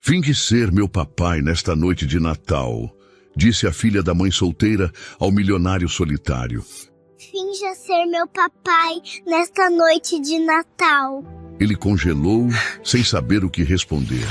Finge ser meu papai nesta noite de Natal, disse a filha da mãe solteira ao milionário solitário. Finja ser meu papai nesta noite de Natal. Ele congelou, sem saber o que responder.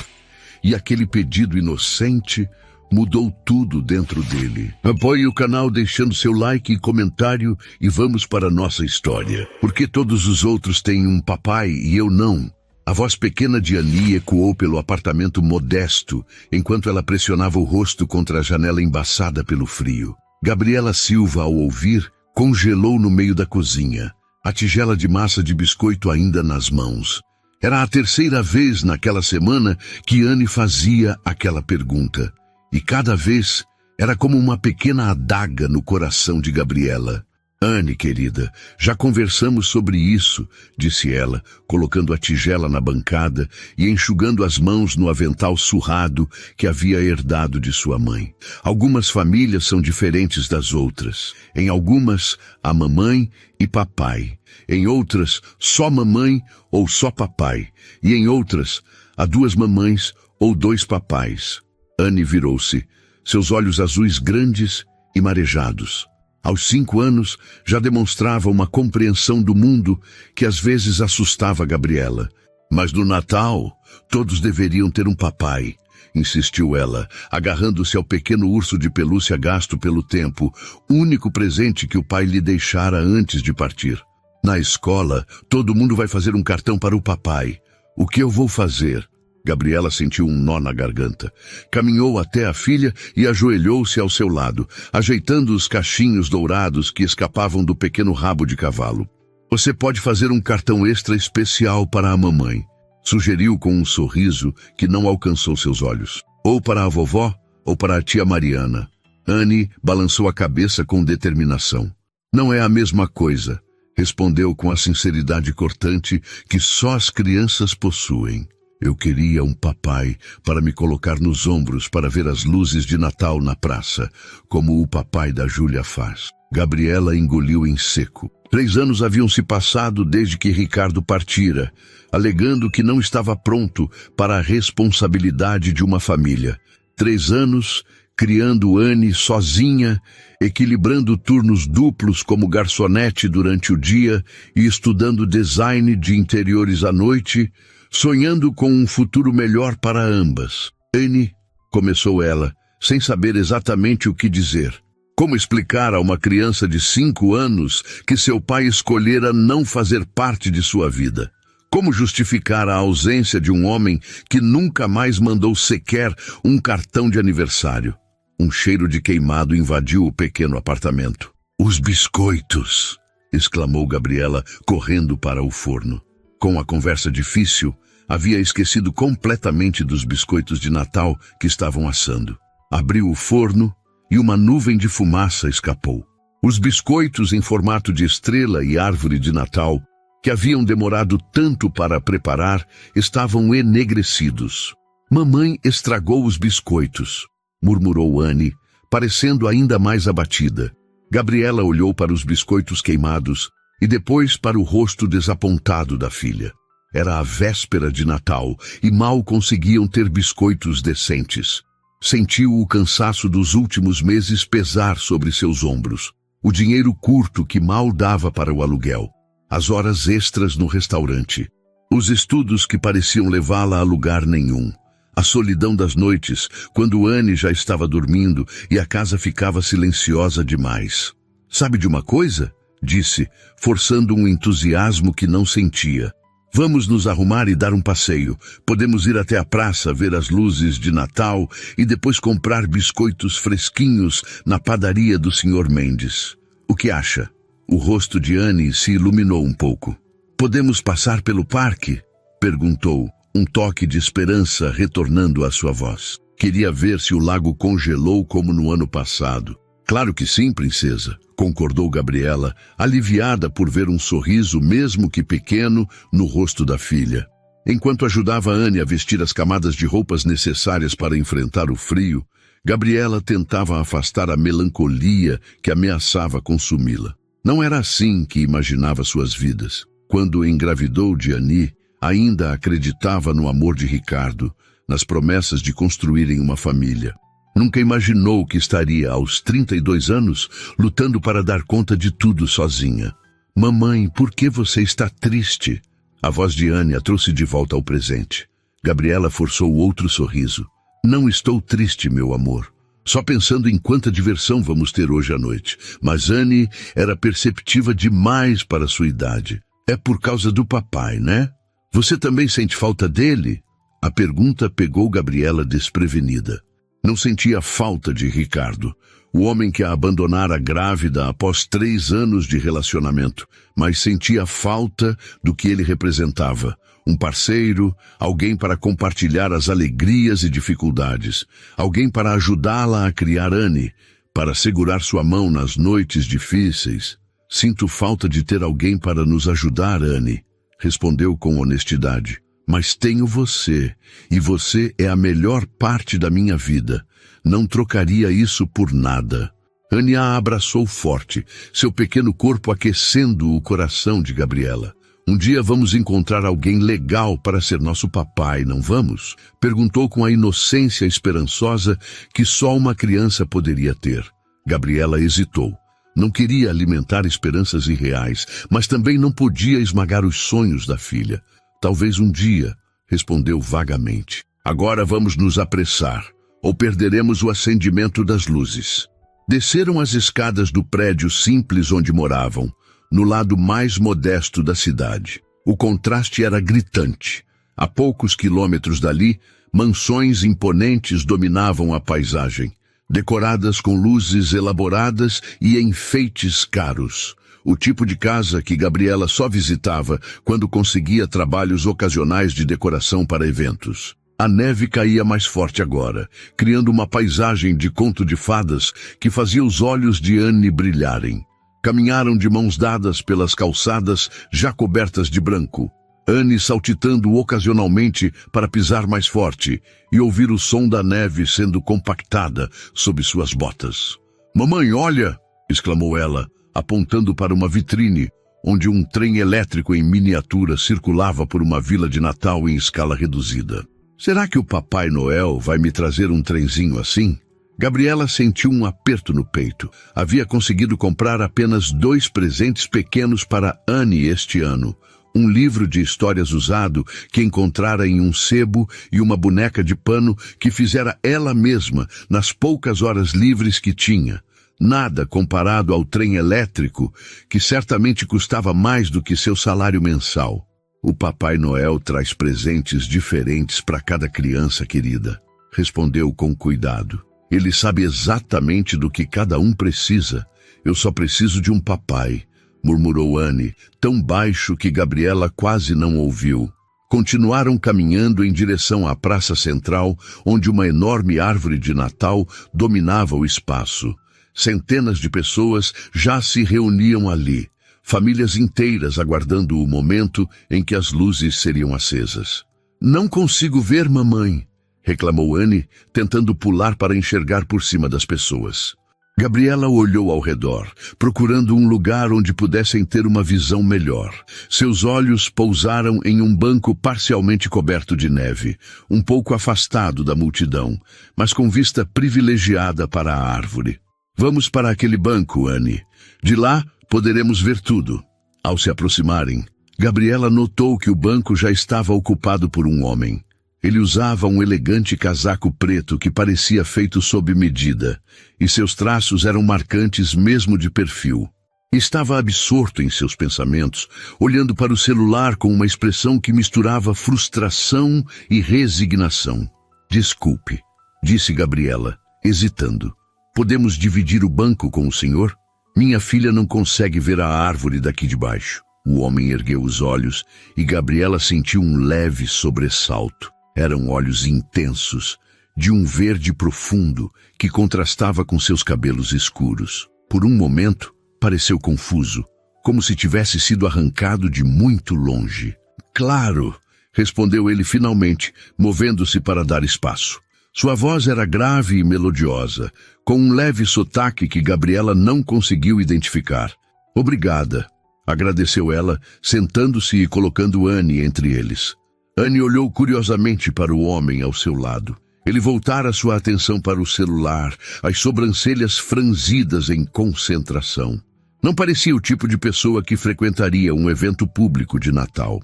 E aquele pedido inocente mudou tudo dentro dele. Apoie o canal deixando seu like e comentário e vamos para a nossa história. Porque todos os outros têm um papai e eu não? A voz pequena de Annie ecoou pelo apartamento modesto, enquanto ela pressionava o rosto contra a janela embaçada pelo frio. Gabriela Silva, ao ouvir, congelou no meio da cozinha, a tigela de massa de biscoito ainda nas mãos. Era a terceira vez naquela semana que Annie fazia aquela pergunta. E cada vez era como uma pequena adaga no coração de Gabriela. Annie, querida, já conversamos sobre isso, disse ela, colocando a tigela na bancada e enxugando as mãos no avental surrado que havia herdado de sua mãe. Algumas famílias são diferentes das outras. Em algumas, há mamãe e papai. Em outras, só mamãe ou só papai. E em outras, há duas mamães ou dois papais. Annie virou-se, seus olhos azuis grandes e marejados. Aos 5 anos, já demonstrava uma compreensão do mundo que às vezes assustava Gabriela. Mas no Natal, todos deveriam ter um papai, insistiu ela, agarrando-se ao pequeno urso de pelúcia gasto pelo tempo, único presente que o pai lhe deixara antes de partir. Na escola, todo mundo vai fazer um cartão para o papai. O que eu vou fazer? Gabriela sentiu um nó na garganta. Caminhou até a filha e ajoelhou-se ao seu lado, ajeitando os cachinhos dourados que escapavam do pequeno rabo de cavalo. Você pode fazer um cartão extra especial para a mamãe, sugeriu com um sorriso que não alcançou seus olhos. Ou para a vovó, ou para a tia Mariana. Annie balançou a cabeça com determinação. Não é a mesma coisa, respondeu com a sinceridade cortante que só as crianças possuem. Eu queria um papai para me colocar nos ombros para ver as luzes de Natal na praça, como o papai da Júlia faz. Gabriela engoliu em seco. 3 anos haviam se passado desde que Ricardo partira, alegando que não estava pronto para a responsabilidade de uma família. 3 anos criando Annie sozinha, equilibrando turnos duplos como garçonete durante o dia e estudando design de interiores à noite, sonhando com um futuro melhor para ambas. Annie, começou ela, sem saber exatamente o que dizer. Como explicar a uma criança de 5 anos que seu pai escolhera não fazer parte de sua vida? Como justificar a ausência de um homem que nunca mais mandou sequer um cartão de aniversário? Um cheiro de queimado invadiu o pequeno apartamento. Os biscoitos! Exclamou Gabriela, correndo para o forno. Com a conversa difícil, havia esquecido completamente dos biscoitos de Natal que estavam assando. Abriu o forno e uma nuvem de fumaça escapou. Os biscoitos em formato de estrela e árvore de Natal, que haviam demorado tanto para preparar, estavam enegrecidos. Mamãe estragou os biscoitos, murmurou Annie, parecendo ainda mais abatida. Gabriela olhou para os biscoitos queimados e depois para o rosto desapontado da filha. Era a véspera de Natal e mal conseguiam ter biscoitos decentes. Sentiu o cansaço dos últimos meses pesar sobre seus ombros. O dinheiro curto que mal dava para o aluguel. As horas extras no restaurante. Os estudos que pareciam levá-la a lugar nenhum. A solidão das noites, quando Annie já estava dormindo e a casa ficava silenciosa demais. Sabe de uma coisa? Disse, forçando um entusiasmo que não sentia. Vamos nos arrumar e dar um passeio. Podemos ir até a praça, ver as luzes de Natal e depois comprar biscoitos fresquinhos na padaria do Sr. Mendes. O que acha? O rosto de Annie se iluminou um pouco. Podemos passar pelo parque? Perguntou, um toque de esperança retornando à sua voz. Queria ver se o lago congelou como no ano passado. Claro que sim, princesa, concordou Gabriela, aliviada por ver um sorriso, mesmo que pequeno, no rosto da filha. Enquanto ajudava Annie a vestir as camadas de roupas necessárias para enfrentar o frio, Gabriela tentava afastar a melancolia que ameaçava consumi-la. Não era assim que imaginava suas vidas. Quando engravidou de Annie, ainda acreditava no amor de Ricardo, nas promessas de construírem uma família. Nunca imaginou que estaria, aos 32 anos, lutando para dar conta de tudo sozinha. Mamãe, por que você está triste? A voz de Anne a trouxe de volta ao presente. Gabriela forçou outro sorriso. Não estou triste, meu amor. Só pensando em quanta diversão vamos ter hoje à noite. Mas Anne era perceptiva demais para sua idade. É por causa do papai, né? Você também sente falta dele? A pergunta pegou Gabriela desprevenida. Não sentia falta de Ricardo, o homem que a abandonara grávida após 3 anos de relacionamento, mas sentia falta do que ele representava. Um parceiro, alguém para compartilhar as alegrias e dificuldades, alguém para ajudá-la a criar Anne, para segurar sua mão nas noites difíceis. Sinto falta de ter alguém para nos ajudar, Anne, respondeu com honestidade. Mas tenho você, e você é a melhor parte da minha vida. Não trocaria isso por nada. Anne a abraçou forte, seu pequeno corpo aquecendo o coração de Gabriela. Um dia vamos encontrar alguém legal para ser nosso papai, não vamos? Perguntou com a inocência esperançosa que só uma criança poderia ter. Gabriela hesitou. Não queria alimentar esperanças irreais, mas também não podia esmagar os sonhos da filha. Talvez um dia, respondeu vagamente. Agora vamos nos apressar, ou perderemos o acendimento das luzes. Desceram as escadas do prédio simples onde moravam, no lado mais modesto da cidade. O contraste era gritante. A poucos quilômetros dali, mansões imponentes dominavam a paisagem, decoradas com luzes elaboradas e enfeites caros. O tipo de casa que Gabriela só visitava quando conseguia trabalhos ocasionais de decoração para eventos. A neve caía mais forte agora, criando uma paisagem de conto de fadas que fazia os olhos de Anne brilharem. Caminharam de mãos dadas pelas calçadas já cobertas de branco. Anne saltitando ocasionalmente para pisar mais forte e ouvir o som da neve sendo compactada sob suas botas. "Mamãe, olha!" exclamou ela, apontando para uma vitrine, onde um trem elétrico em miniatura circulava por uma vila de Natal em escala reduzida. Será que o Papai Noel vai me trazer um trenzinho assim? Gabriela sentiu um aperto no peito. Havia conseguido comprar apenas 2 presentes pequenos para Anne este ano. Um livro de histórias usado que encontrara em um sebo e uma boneca de pano que fizera ela mesma nas poucas horas livres que tinha. Nada comparado ao trem elétrico, que certamente custava mais do que seu salário mensal. O Papai Noel traz presentes diferentes para cada criança querida, respondeu com cuidado. Ele sabe exatamente do que cada um precisa. Eu só preciso de um papai, murmurou Anne, tão baixo que Gabriela quase não ouviu. Continuaram caminhando em direção à praça central, onde uma enorme árvore de Natal dominava o espaço. Centenas de pessoas já se reuniam ali, famílias inteiras aguardando o momento em que as luzes seriam acesas. "Não consigo ver, mamãe", reclamou Anne, tentando pular para enxergar por cima das pessoas. Gabriela olhou ao redor, procurando um lugar onde pudessem ter uma visão melhor. Seus olhos pousaram em um banco parcialmente coberto de neve, um pouco afastado da multidão, mas com vista privilegiada para a árvore. "Vamos para aquele banco, Anne. De lá poderemos ver tudo." Ao se aproximarem, Gabriela notou que o banco já estava ocupado por um homem. Ele usava um elegante casaco preto que parecia feito sob medida, e seus traços eram marcantes mesmo de perfil. Estava absorto em seus pensamentos, olhando para o celular com uma expressão que misturava frustração e resignação. "Desculpe", disse Gabriela, hesitando. "Podemos dividir o banco com o senhor? Minha filha não consegue ver a árvore daqui de baixo." O homem ergueu os olhos e Gabriela sentiu um leve sobressalto. Eram olhos intensos, de um verde profundo que contrastava com seus cabelos escuros. Por um momento, pareceu confuso, como se tivesse sido arrancado de muito longe. "Claro", respondeu ele finalmente, movendo-se para dar espaço. Sua voz era grave e melodiosa, com um leve sotaque que Gabriela não conseguiu identificar. "Obrigada", agradeceu ela, sentando-se e colocando Anne entre eles. Anne olhou curiosamente para o homem ao seu lado. Ele voltara sua atenção para o celular, as sobrancelhas franzidas em concentração. Não parecia o tipo de pessoa que frequentaria um evento público de Natal.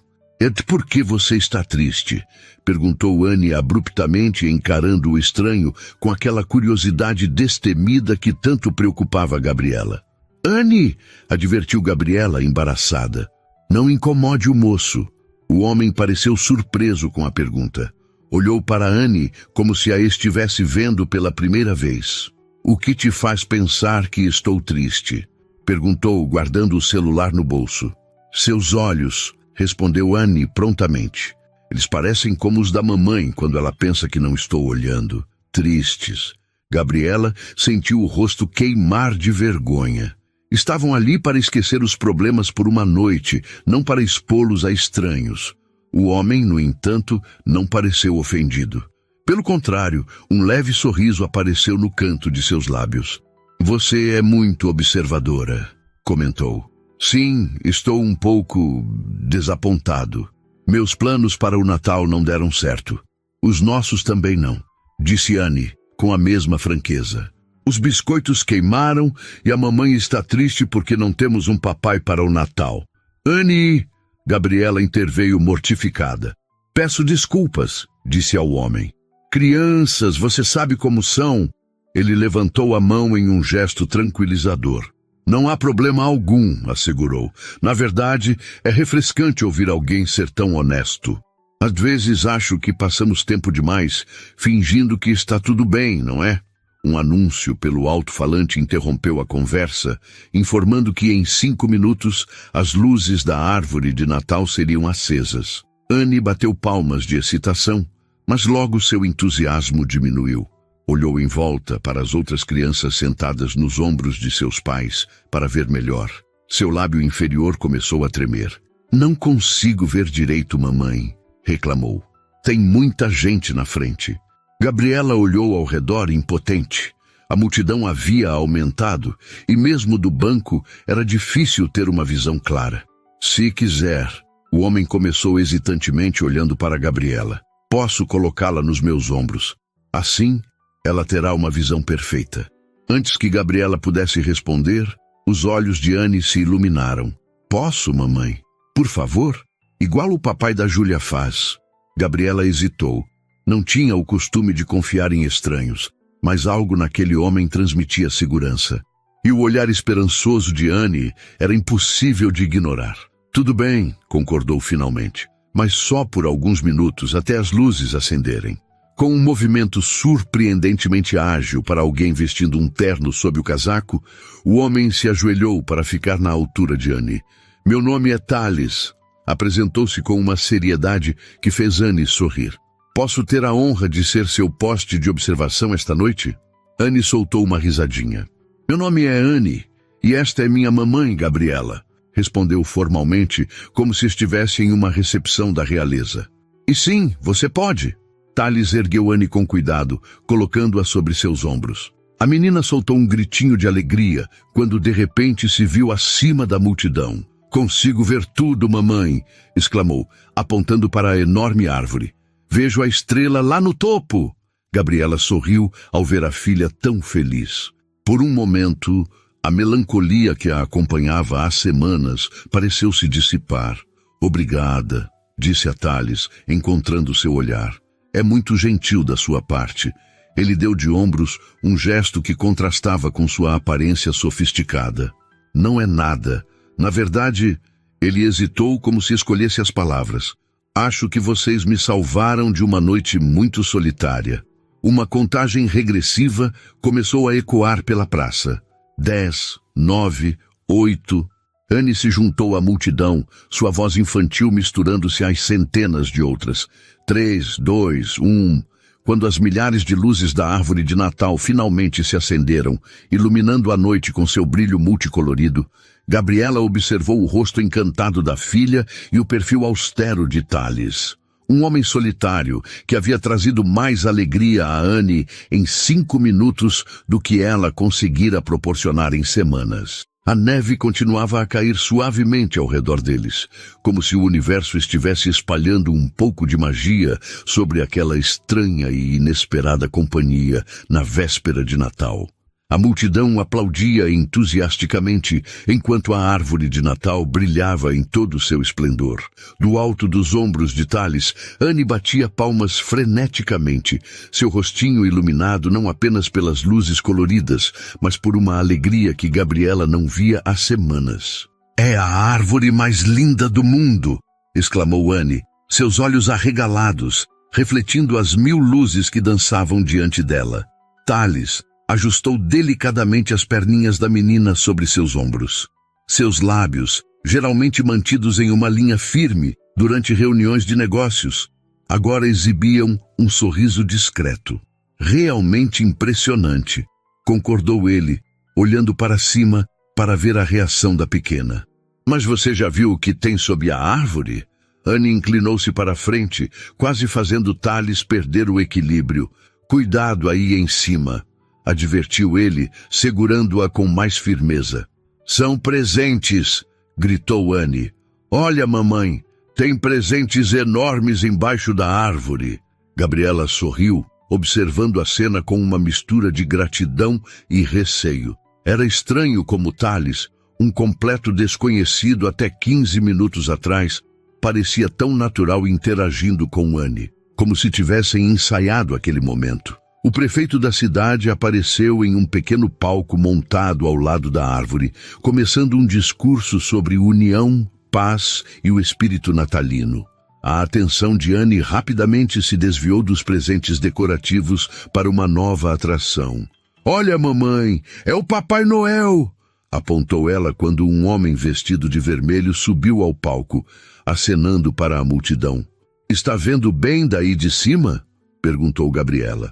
Por que você está triste? Perguntou Anne abruptamente, encarando o estranho com aquela curiosidade destemida que tanto preocupava Gabriela. Anne, advertiu Gabriela, embaraçada. Não incomode o moço. O homem pareceu surpreso com a pergunta. Olhou para Anne como se a estivesse vendo pela primeira vez. O que te faz pensar que estou triste? Perguntou, guardando o celular no bolso. Seus olhos, respondeu Anne prontamente. Eles parecem como os da mamãe quando ela pensa que não estou olhando. Tristes. Gabriela sentiu o rosto queimar de vergonha. Estavam ali para esquecer os problemas por uma noite, não para expô-los a estranhos. O homem, no entanto, não pareceu ofendido. Pelo contrário, um leve sorriso apareceu no canto de seus lábios. Você é muito observadora, comentou. Sim, estou um pouco desapontado. Meus planos para o Natal não deram certo. Os nossos também não, disse Anne, com a mesma franqueza. Os biscoitos queimaram e a mamãe está triste porque não temos um papai para o Natal. Anne! Gabriela interveio mortificada. Peço desculpas, disse ao homem. Crianças, você sabe como são? Ele levantou a mão em um gesto tranquilizador. Não há problema algum, assegurou. Na verdade, é refrescante ouvir alguém ser tão honesto. Às vezes acho que passamos tempo demais fingindo que está tudo bem, não é? Um anúncio pelo alto-falante interrompeu a conversa, informando que em 5 minutos as luzes da árvore de Natal seriam acesas. Anne bateu palmas de excitação, mas logo seu entusiasmo diminuiu. Olhou em volta para as outras crianças sentadas nos ombros de seus pais para ver melhor. Seu lábio inferior começou a tremer. Não consigo ver direito, mamãe, reclamou. Tem muita gente na frente. Gabriela olhou ao redor impotente. A multidão havia aumentado e mesmo do banco era difícil ter uma visão clara. Se quiser, o homem começou hesitantemente olhando para Gabriela. Posso colocá-la nos meus ombros. Assim, ela terá uma visão perfeita. Antes que Gabriela pudesse responder, os olhos de Anne se iluminaram. Posso, mamãe? Por favor? Igual o papai da Júlia faz. Gabriela hesitou. Não tinha o costume de confiar em estranhos, mas algo naquele homem transmitia segurança. E o olhar esperançoso de Anne era impossível de ignorar. Tudo bem, concordou finalmente, mas só por alguns minutos até as luzes acenderem. Com um movimento surpreendentemente ágil para alguém vestindo um terno sob o casaco, o homem se ajoelhou para ficar na altura de Anne. Meu nome é Thales. Apresentou-se com uma seriedade que fez Anne sorrir. Posso ter a honra de ser seu poste de observação esta noite? Anne soltou uma risadinha. Meu nome é Anne, e esta é minha mamãe, Gabriela, respondeu formalmente, como se estivesse em uma recepção da realeza. E sim, você pode. Thales ergueu Anne com cuidado, colocando-a sobre seus ombros. A menina soltou um gritinho de alegria, quando de repente se viu acima da multidão. Consigo ver tudo, mamãe, exclamou, apontando para a enorme árvore. Vejo a estrela lá no topo. Gabriela sorriu ao ver a filha tão feliz. Por um momento, a melancolia que a acompanhava há semanas pareceu se dissipar. Obrigada, disse a Thales, encontrando seu olhar. É muito gentil da sua parte. Ele deu de ombros um gesto que contrastava com sua aparência sofisticada. Não é nada. Na verdade, ele hesitou como se escolhesse as palavras. Acho que vocês me salvaram de uma noite muito solitária. Uma contagem regressiva começou a ecoar pela praça. 10, 9, 8... Anne se juntou à multidão, sua voz infantil misturando-se às centenas de outras. 3, 2, 1... Quando as milhares de luzes da árvore de Natal finalmente se acenderam, iluminando a noite com seu brilho multicolorido, Gabriela observou o rosto encantado da filha e o perfil austero de Thales. Um homem solitário que havia trazido mais alegria a Anne em 5 minutos do que ela conseguira proporcionar em semanas. A neve continuava a cair suavemente ao redor deles, como se o universo estivesse espalhando um pouco de magia sobre aquela estranha e inesperada companhia na véspera de Natal. A multidão aplaudia entusiasticamente, enquanto a árvore de Natal brilhava em todo o seu esplendor. Do alto dos ombros de Thales, Anne batia palmas freneticamente, seu rostinho iluminado não apenas pelas luzes coloridas, mas por uma alegria que Gabriela não via há semanas. "É a árvore mais linda do mundo!" exclamou Anne, seus olhos arregalados, refletindo as 1000 luzes que dançavam diante dela. Thales ajustou delicadamente as perninhas da menina sobre seus ombros. Seus lábios, geralmente mantidos em uma linha firme durante reuniões de negócios, agora exibiam um sorriso discreto. "Realmente impressionante", concordou ele, olhando para cima para ver a reação da pequena. "Mas você já viu o que tem sob a árvore?" Anne inclinou-se para a frente, quase fazendo Thales perder o equilíbrio. "Cuidado aí em cima", advertiu ele, segurando-a com mais firmeza. "São presentes", gritou Anne. "Olha, mamãe, tem presentes enormes embaixo da árvore." Gabriela sorriu, observando a cena com uma mistura de gratidão e receio. Era estranho como Thales, um completo desconhecido até 15 minutos atrás, parecia tão natural interagindo com Anne, como se tivessem ensaiado aquele momento. O prefeito da cidade apareceu em um pequeno palco montado ao lado da árvore, começando um discurso sobre união, paz e o espírito natalino. A atenção de Anne rapidamente se desviou dos presentes decorativos para uma nova atração. "Olha, mamãe, é o Papai Noel!" apontou ela quando um homem vestido de vermelho subiu ao palco, acenando para a multidão. "Está vendo bem daí de cima?" perguntou Gabriela.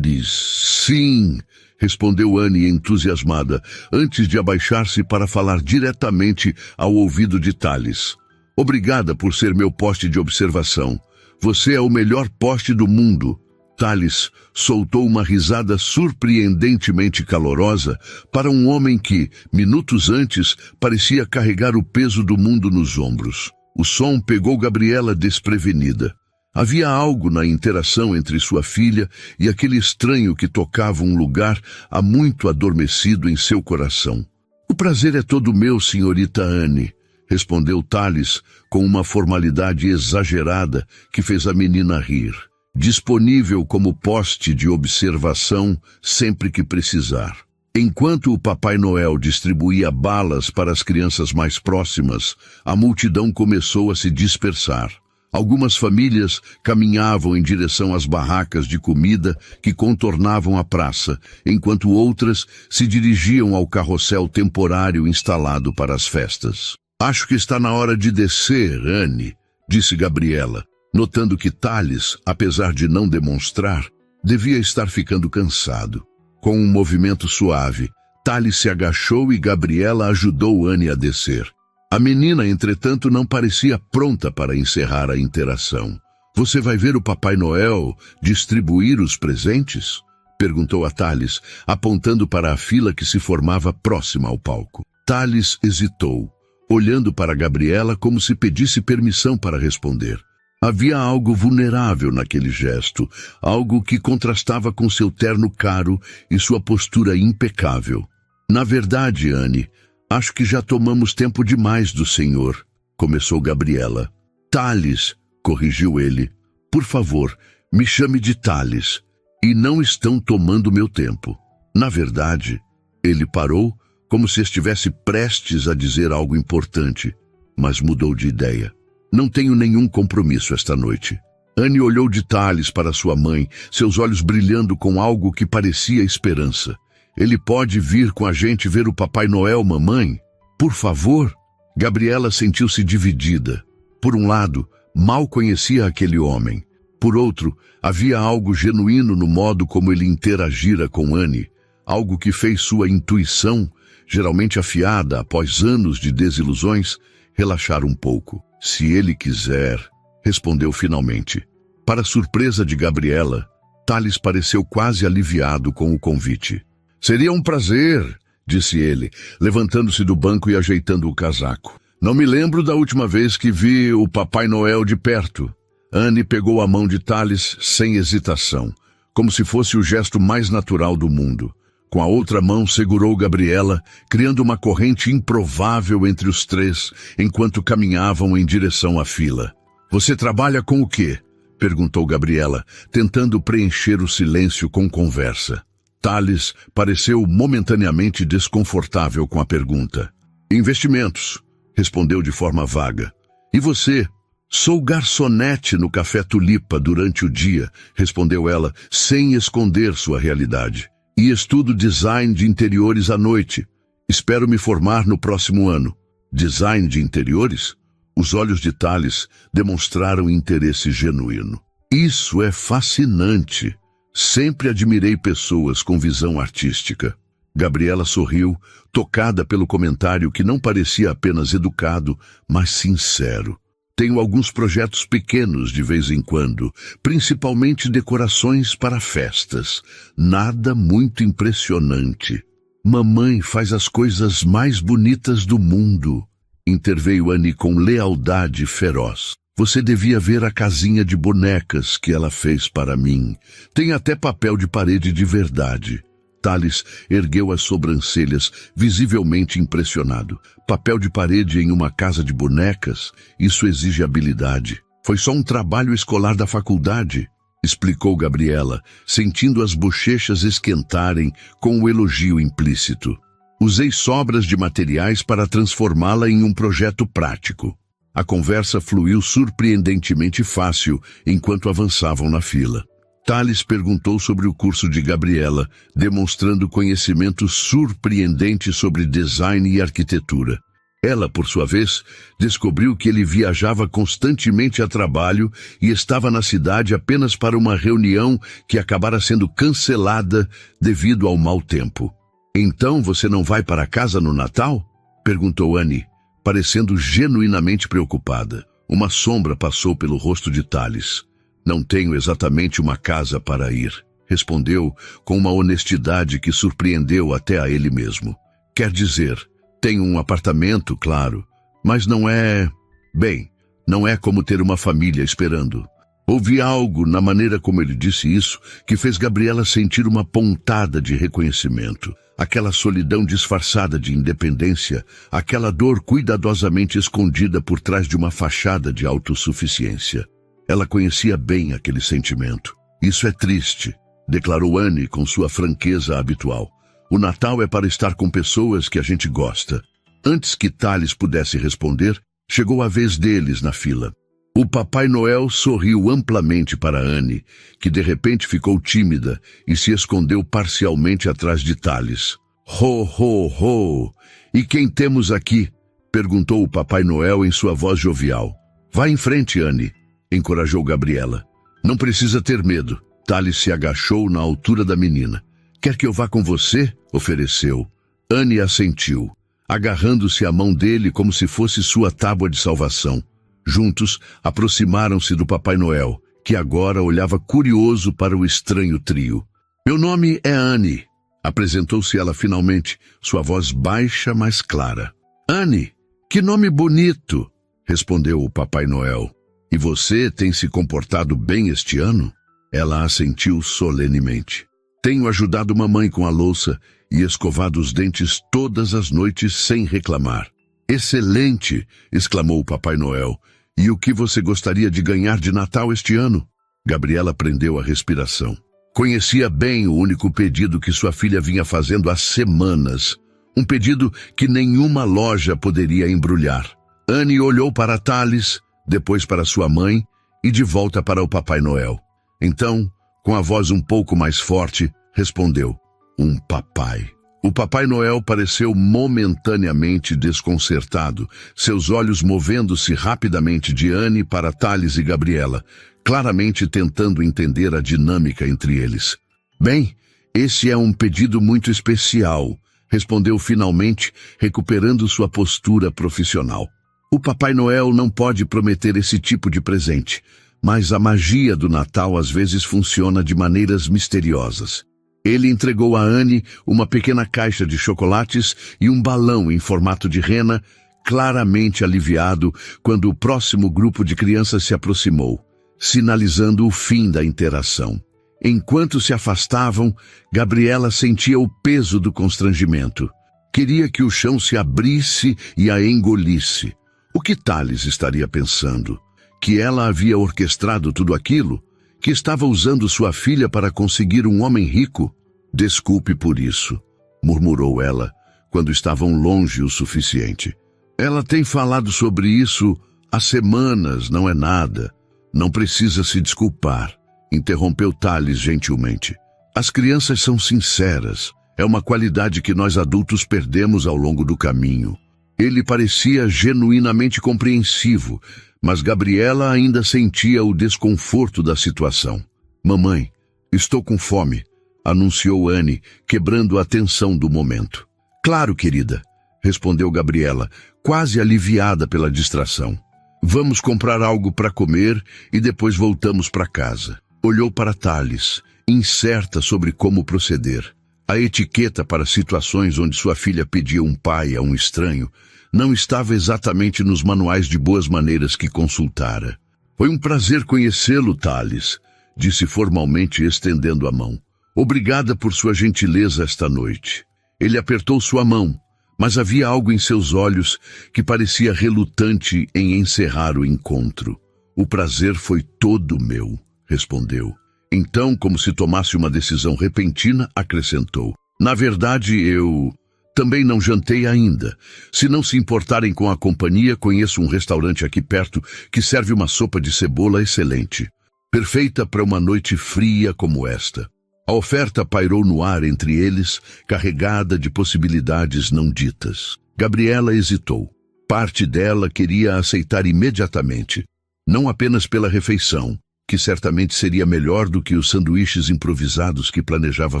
"Sim", respondeu Anne entusiasmada, antes de abaixar-se para falar diretamente ao ouvido de Thales. "Obrigada por ser meu poste de observação. Você é o melhor poste do mundo." Thales soltou uma risada surpreendentemente calorosa para um homem que, minutos antes, parecia carregar o peso do mundo nos ombros. O som pegou Gabriela desprevenida. Havia algo na interação entre sua filha e aquele estranho que tocava um lugar há muito adormecido em seu coração. "O prazer é todo meu, senhorita Anne", respondeu Thales com uma formalidade exagerada que fez a menina rir. "Disponível como poste de observação sempre que precisar." Enquanto o Papai Noel distribuía balas para as crianças mais próximas, a multidão começou a se dispersar. Algumas famílias caminhavam em direção às barracas de comida que contornavam a praça, enquanto outras se dirigiam ao carrossel temporário instalado para as festas. "Acho que está na hora de descer, Anne", disse Gabriela, notando que Thales, apesar de não demonstrar, devia estar ficando cansado. Com um movimento suave, Thales se agachou e Gabriela ajudou Anne a descer. A menina, entretanto, não parecia pronta para encerrar a interação. "Você vai ver o Papai Noel distribuir os presentes?" perguntou a Thales, apontando para a fila que se formava próxima ao palco. Thales hesitou, olhando para Gabriela como se pedisse permissão para responder. Havia algo vulnerável naquele gesto, algo que contrastava com seu terno caro e sua postura impecável. "Na verdade, Anne, acho que já tomamos tempo demais do senhor", começou Gabriela. "Thales", corrigiu ele. "Por favor, me chame de Thales. E não estão tomando meu tempo." Na verdade, ele parou como se estivesse prestes a dizer algo importante, mas mudou de ideia. "Não tenho nenhum compromisso esta noite." Anne olhou de Thales para sua mãe, seus olhos brilhando com algo que parecia esperança. "Ele pode vir com a gente ver o Papai Noel, mamãe? Por favor?" Gabriela sentiu-se dividida. Por um lado, mal conhecia aquele homem. Por outro, havia algo genuíno no modo como ele interagira com Anne, algo que fez sua intuição, geralmente afiada após anos de desilusões, relaxar um pouco. "Se ele quiser", respondeu finalmente. Para surpresa de Gabriela, Thales pareceu quase aliviado com o convite. "Seria um prazer", disse ele, levantando-se do banco e ajeitando o casaco. Não me lembro da última vez que vi o Papai Noel de perto. Anne pegou a mão de Thales sem hesitação, como se fosse o gesto mais natural do mundo. Com a outra mão segurou Gabriela, criando uma corrente improvável entre os três, enquanto caminhavam em direção à fila. Você trabalha com o quê? Perguntou Gabriela, tentando preencher o silêncio com conversa. Thales pareceu momentaneamente desconfortável com a pergunta. Investimentos, respondeu de forma vaga. E você? Sou garçonete no Café Tulipa durante o dia, respondeu ela, sem esconder sua realidade. E estudo design de interiores à noite. Espero me formar no próximo ano. Design de interiores? Os olhos de Thales demonstraram interesse genuíno. Isso é fascinante. Sempre admirei pessoas com visão artística. Gabriela sorriu, tocada pelo comentário que não parecia apenas educado, mas sincero. Tenho alguns projetos pequenos de vez em quando, principalmente decorações para festas. Nada muito impressionante. Mamãe faz as coisas mais bonitas do mundo, interveio Anne com lealdade feroz. Você devia ver a casinha de bonecas que ela fez para mim. Tem até papel de parede de verdade. Thales ergueu as sobrancelhas, visivelmente impressionado. Papel de parede em uma casa de bonecas? Isso exige habilidade. Foi só um trabalho escolar da faculdade, explicou Gabriela, sentindo as bochechas esquentarem com o elogio implícito. Usei sobras de materiais para transformá-la em um projeto prático. A conversa fluiu surpreendentemente fácil enquanto avançavam na fila. Thales perguntou sobre o curso de Gabriela, demonstrando conhecimento surpreendente sobre design e arquitetura. Ela, por sua vez, descobriu que ele viajava constantemente a trabalho e estava na cidade apenas para uma reunião que acabara sendo cancelada devido ao mau tempo. Então você não vai para casa no Natal? Perguntou Anne, parecendo genuinamente preocupada. Uma sombra passou pelo rosto de Thales. Não tenho exatamente uma casa para ir, respondeu com uma honestidade que surpreendeu até a ele mesmo. Quer dizer, tenho um apartamento, claro, mas não é... Bem, não é como ter uma família esperando. Houve algo na maneira como ele disse isso que fez Gabriela sentir uma pontada de reconhecimento. Aquela solidão disfarçada de independência, aquela dor cuidadosamente escondida por trás de uma fachada de autossuficiência. Ela conhecia bem aquele sentimento. Isso é triste, declarou Anne com sua franqueza habitual. O Natal é para estar com pessoas que a gente gosta. Antes que Thales pudesse responder, chegou a vez deles na fila. O Papai Noel sorriu amplamente para Anne, que de repente ficou tímida e se escondeu parcialmente atrás de Thales. Ho, ho, ho! E quem temos aqui? Perguntou o Papai Noel em sua voz jovial. Vá em frente, Anne, encorajou Gabriela. Não precisa ter medo. Thales se agachou na altura da menina. Quer que eu vá com você? Ofereceu. Anne assentiu, agarrando-se à mão dele como se fosse sua tábua de salvação. Juntos, aproximaram-se do Papai Noel, que agora olhava curioso para o estranho trio. Meu nome é Anne, apresentou-se ela finalmente, sua voz baixa, mas clara. Anne, que nome bonito, respondeu o Papai Noel. E você tem se comportado bem este ano? Ela assentiu solenemente. Tenho ajudado mamãe com a louça e escovado os dentes todas as noites sem reclamar. Excelente! Exclamou o Papai Noel. E o que você gostaria de ganhar de Natal este ano? Gabriela prendeu a respiração. Conhecia bem o único pedido que sua filha vinha fazendo há semanas. Um pedido que nenhuma loja poderia embrulhar. Anne olhou para Thales, depois para sua mãe e de volta para o Papai Noel. Então, com a voz um pouco mais forte, respondeu, um papai. O Papai Noel pareceu momentaneamente desconcertado, seus olhos movendo-se rapidamente de Anne para Thales e Gabriela, claramente tentando entender a dinâmica entre eles. Bem, esse é um pedido muito especial, respondeu finalmente, recuperando sua postura profissional. O Papai Noel não pode prometer esse tipo de presente, mas a magia do Natal às vezes funciona de maneiras misteriosas. Ele entregou a Anne uma pequena caixa de chocolates e um balão em formato de rena, claramente aliviado quando o próximo grupo de crianças se aproximou, sinalizando o fim da interação. Enquanto se afastavam, Gabriela sentia o peso do constrangimento. Queria que o chão se abrisse e a engolisse. O que Thales estaria pensando? Que ela havia orquestrado tudo aquilo? Que estava usando sua filha para conseguir um homem rico? Desculpe por isso, murmurou ela, quando estavam longe o suficiente. Ela tem falado sobre isso há semanas, não é nada. Não precisa se desculpar, interrompeu Thales gentilmente. As crianças são sinceras. É uma qualidade que nós adultos perdemos ao longo do caminho. Ele parecia genuinamente compreensivo, mas Gabriela ainda sentia o desconforto da situação. Mamãe, estou com fome, anunciou Anne, quebrando a tensão do momento. Claro, querida, respondeu Gabriela, quase aliviada pela distração. Vamos comprar algo para comer e depois voltamos para casa. Olhou para Thales, incerta sobre como proceder. A etiqueta para situações onde sua filha pedia um pai a um estranho não estava exatamente nos manuais de boas maneiras que consultara. Foi um prazer conhecê-lo, Thales, disse formalmente estendendo a mão. Obrigada por sua gentileza esta noite. Ele apertou sua mão, mas havia algo em seus olhos que parecia relutante em encerrar o encontro. O prazer foi todo meu, respondeu. Então, como se tomasse uma decisão repentina, acrescentou. Na verdade, eu também não jantei ainda. Se não se importarem com a companhia, conheço um restaurante aqui perto que serve uma sopa de cebola excelente. Perfeita para uma noite fria como esta. A oferta pairou no ar entre eles, carregada de possibilidades não ditas. Gabriela hesitou. Parte dela queria aceitar imediatamente, não apenas pela refeição, que certamente seria melhor do que os sanduíches improvisados que planejava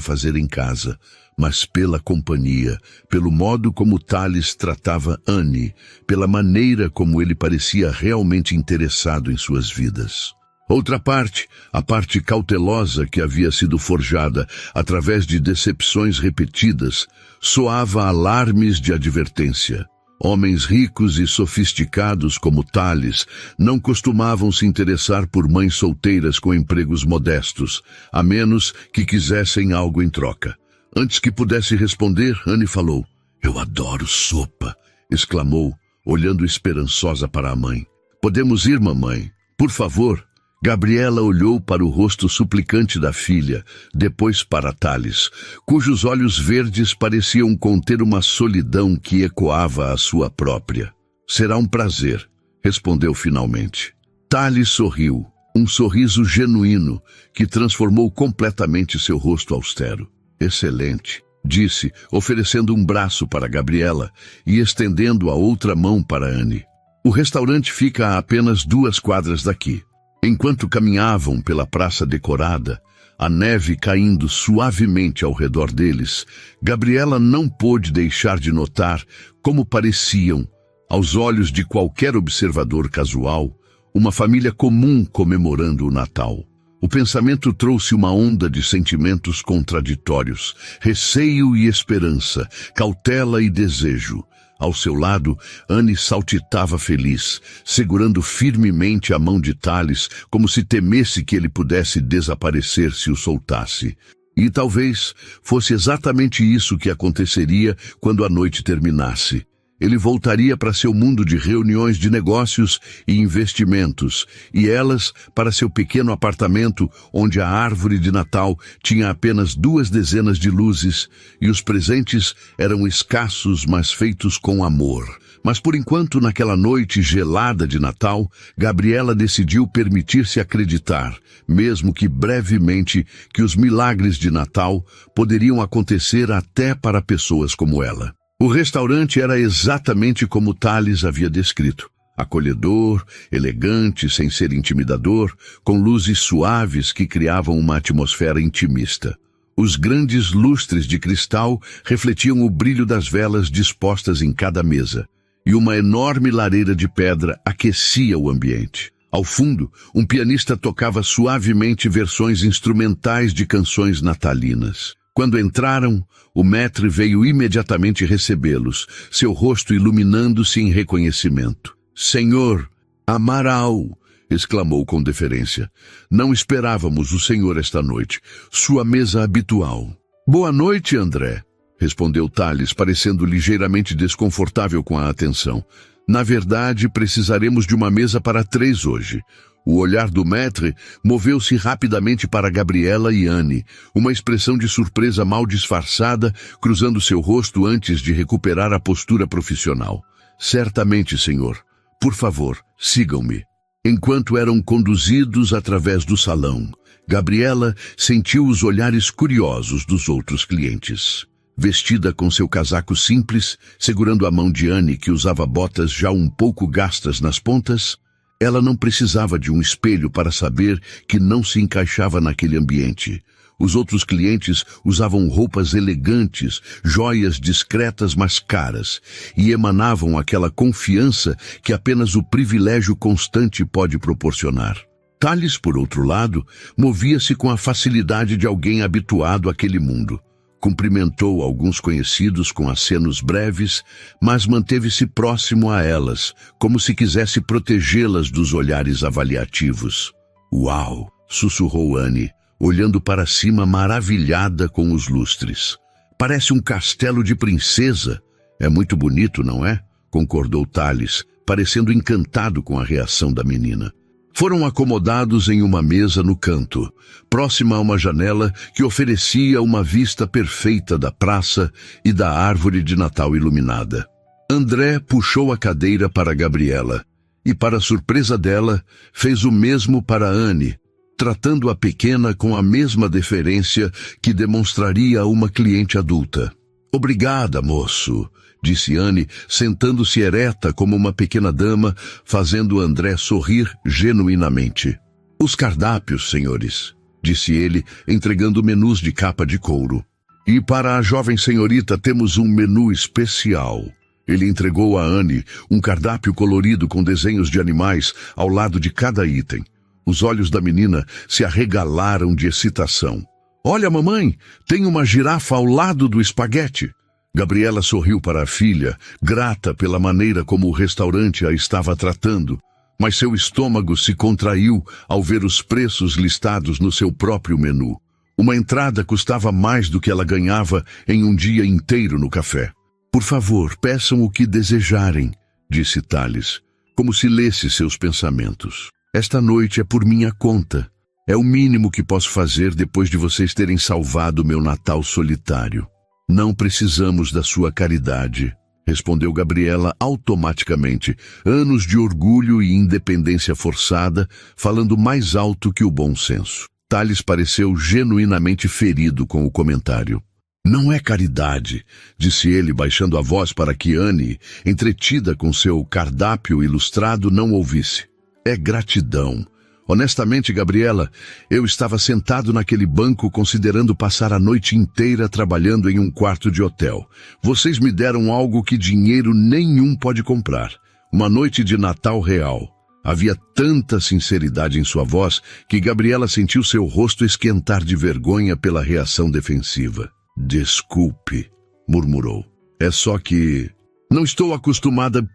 fazer em casa, mas pela companhia, pelo modo como Thales tratava Anne, pela maneira como ele parecia realmente interessado em suas vidas. Outra parte, a parte cautelosa que havia sido forjada através de decepções repetidas, soava alarmes de advertência. Homens ricos e sofisticados como Thales não costumavam se interessar por mães solteiras com empregos modestos, a menos que quisessem algo em troca. Antes que pudesse responder, Anne falou. Eu adoro sopa, exclamou, olhando esperançosa para a mãe. Podemos ir, mamãe? Por favor. Gabriela olhou para o rosto suplicante da filha, depois para Thales, cujos olhos verdes pareciam conter uma solidão que ecoava a sua própria. Será um prazer, respondeu finalmente. Thales sorriu, um sorriso genuíno que transformou completamente seu rosto austero. Excelente, disse, oferecendo um braço para Gabriela e estendendo a outra mão para Anne. O restaurante fica a apenas 2 quadras daqui. Enquanto caminhavam pela praça decorada, a neve caindo suavemente ao redor deles, Gabriela não pôde deixar de notar como pareciam, aos olhos de qualquer observador casual, uma família comum comemorando o Natal. O pensamento trouxe uma onda de sentimentos contraditórios, receio e esperança, cautela e desejo. Ao seu lado, Anne saltitava feliz, segurando firmemente a mão de Thales, como se temesse que ele pudesse desaparecer se o soltasse. E talvez fosse exatamente isso que aconteceria quando a noite terminasse. Ele voltaria para seu mundo de reuniões de negócios e investimentos, e elas para seu pequeno apartamento onde a árvore de Natal tinha apenas 2 dezenas de luzes e os presentes eram escassos, mas feitos com amor. Mas por enquanto, naquela noite gelada de Natal, Gabriela decidiu permitir-se acreditar, mesmo que brevemente, que os milagres de Natal poderiam acontecer até para pessoas como ela. O restaurante era exatamente como Thales havia descrito. Acolhedor, elegante, sem ser intimidador, com luzes suaves que criavam uma atmosfera intimista. Os grandes lustres de cristal refletiam o brilho das velas dispostas em cada mesa, e uma enorme lareira de pedra aquecia o ambiente. Ao fundo, um pianista tocava suavemente versões instrumentais de canções natalinas. Quando entraram, o maître veio imediatamente recebê-los, seu rosto iluminando-se em reconhecimento. Senhor, Amaral! Exclamou com deferência. Não esperávamos o senhor esta noite. Sua mesa habitual. Boa noite, André, respondeu Tales, parecendo ligeiramente desconfortável com a atenção. Na verdade, precisaremos de uma mesa para 3 hoje. O olhar do maître moveu-se rapidamente para Gabriela e Anne, uma expressão de surpresa mal disfarçada cruzando seu rosto antes de recuperar a postura profissional. Certamente, senhor. Por favor, sigam-me. Enquanto eram conduzidos através do salão, Gabriela sentiu os olhares curiosos dos outros clientes. Vestida com seu casaco simples, segurando a mão de Anne, que usava botas já um pouco gastas nas pontas, ela não precisava de um espelho para saber que não se encaixava naquele ambiente. Os outros clientes usavam roupas elegantes, joias discretas mas caras, e emanavam aquela confiança que apenas o privilégio constante pode proporcionar. Tales, por outro lado, movia-se com a facilidade de alguém habituado àquele mundo. Cumprimentou alguns conhecidos com acenos breves, mas manteve-se próximo a elas, como se quisesse protegê-las dos olhares avaliativos. Uau! Sussurrou Anne, olhando para cima maravilhada com os lustres. Parece um castelo de princesa. É muito bonito, não é? Concordou Tales, parecendo encantado com a reação da menina. Foram acomodados em uma mesa no canto, próxima a uma janela que oferecia uma vista perfeita da praça e da árvore de Natal iluminada. André puxou a cadeira para Gabriela e, para surpresa dela, fez o mesmo para Anne, tratando a pequena com a mesma deferência que demonstraria a uma cliente adulta. Obrigada, moço, disse Anne, sentando-se ereta como uma pequena dama, fazendo André sorrir genuinamente. Os cardápios, senhores, disse ele, entregando menus de capa de couro. E para a jovem senhorita temos um menu especial. Ele entregou a Anne um cardápio colorido com desenhos de animais ao lado de cada item. Os olhos da menina se arregalaram de excitação. Olha, mamãe, tem uma girafa ao lado do espaguete. Gabriela sorriu para a filha, grata pela maneira como o restaurante a estava tratando, mas seu estômago se contraiu ao ver os preços listados no seu próprio menu. Uma entrada custava mais do que ela ganhava em um dia inteiro no café. Por favor, peçam o que desejarem, disse Tales, como se lesse seus pensamentos. Esta noite é por minha conta. É o mínimo que posso fazer depois de vocês terem salvado meu Natal solitário. Não precisamos da sua caridade, respondeu Gabriela automaticamente, anos de orgulho e independência forçada, falando mais alto que o bom senso. Tales pareceu genuinamente ferido com o comentário. Não é caridade, disse ele, baixando a voz para que Anne, entretida com seu cardápio ilustrado, não ouvisse. É gratidão. Honestamente, Gabriela, eu estava sentado naquele banco considerando passar a noite inteira trabalhando em um quarto de hotel. Vocês me deram algo que dinheiro nenhum pode comprar. Uma noite de Natal real. Havia tanta sinceridade em sua voz que Gabriela sentiu seu rosto esquentar de vergonha pela reação defensiva. Desculpe, murmurou. É só que... Não estou acostumada...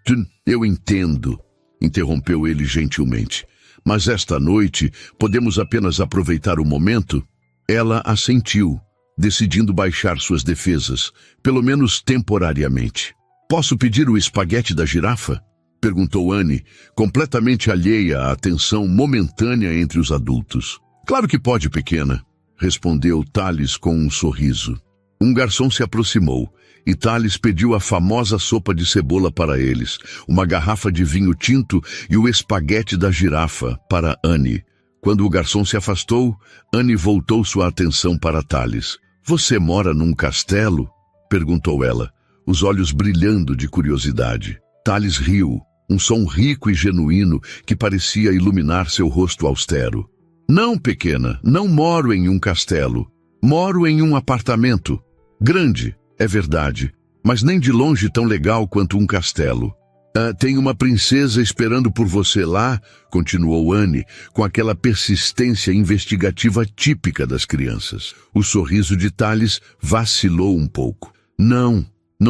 Eu entendo, interrompeu ele gentilmente. Mas esta noite podemos apenas aproveitar o momento? Ela assentiu, decidindo baixar suas defesas, pelo menos temporariamente. Posso pedir o espaguete da girafa? Perguntou Anne, completamente alheia à tensão momentânea entre os adultos. Claro que pode, pequena, respondeu Tales com um sorriso. Um garçom se aproximou e Tales pediu a famosa sopa de cebola para eles, uma garrafa de vinho tinto e o espaguete da girafa para Anne. Quando o garçom se afastou, Anne voltou sua atenção para Tales. Você mora num castelo? Perguntou ela, os olhos brilhando de curiosidade. Tales riu, um som rico e genuíno que parecia iluminar seu rosto austero. Não, pequena, não moro em um castelo. Moro em um apartamento. Grande, é verdade, mas nem de longe tão legal quanto um castelo. Tem uma princesa esperando por você lá, continuou Anne, com aquela persistência investigativa típica das crianças. O sorriso de Thales vacilou um pouco. Não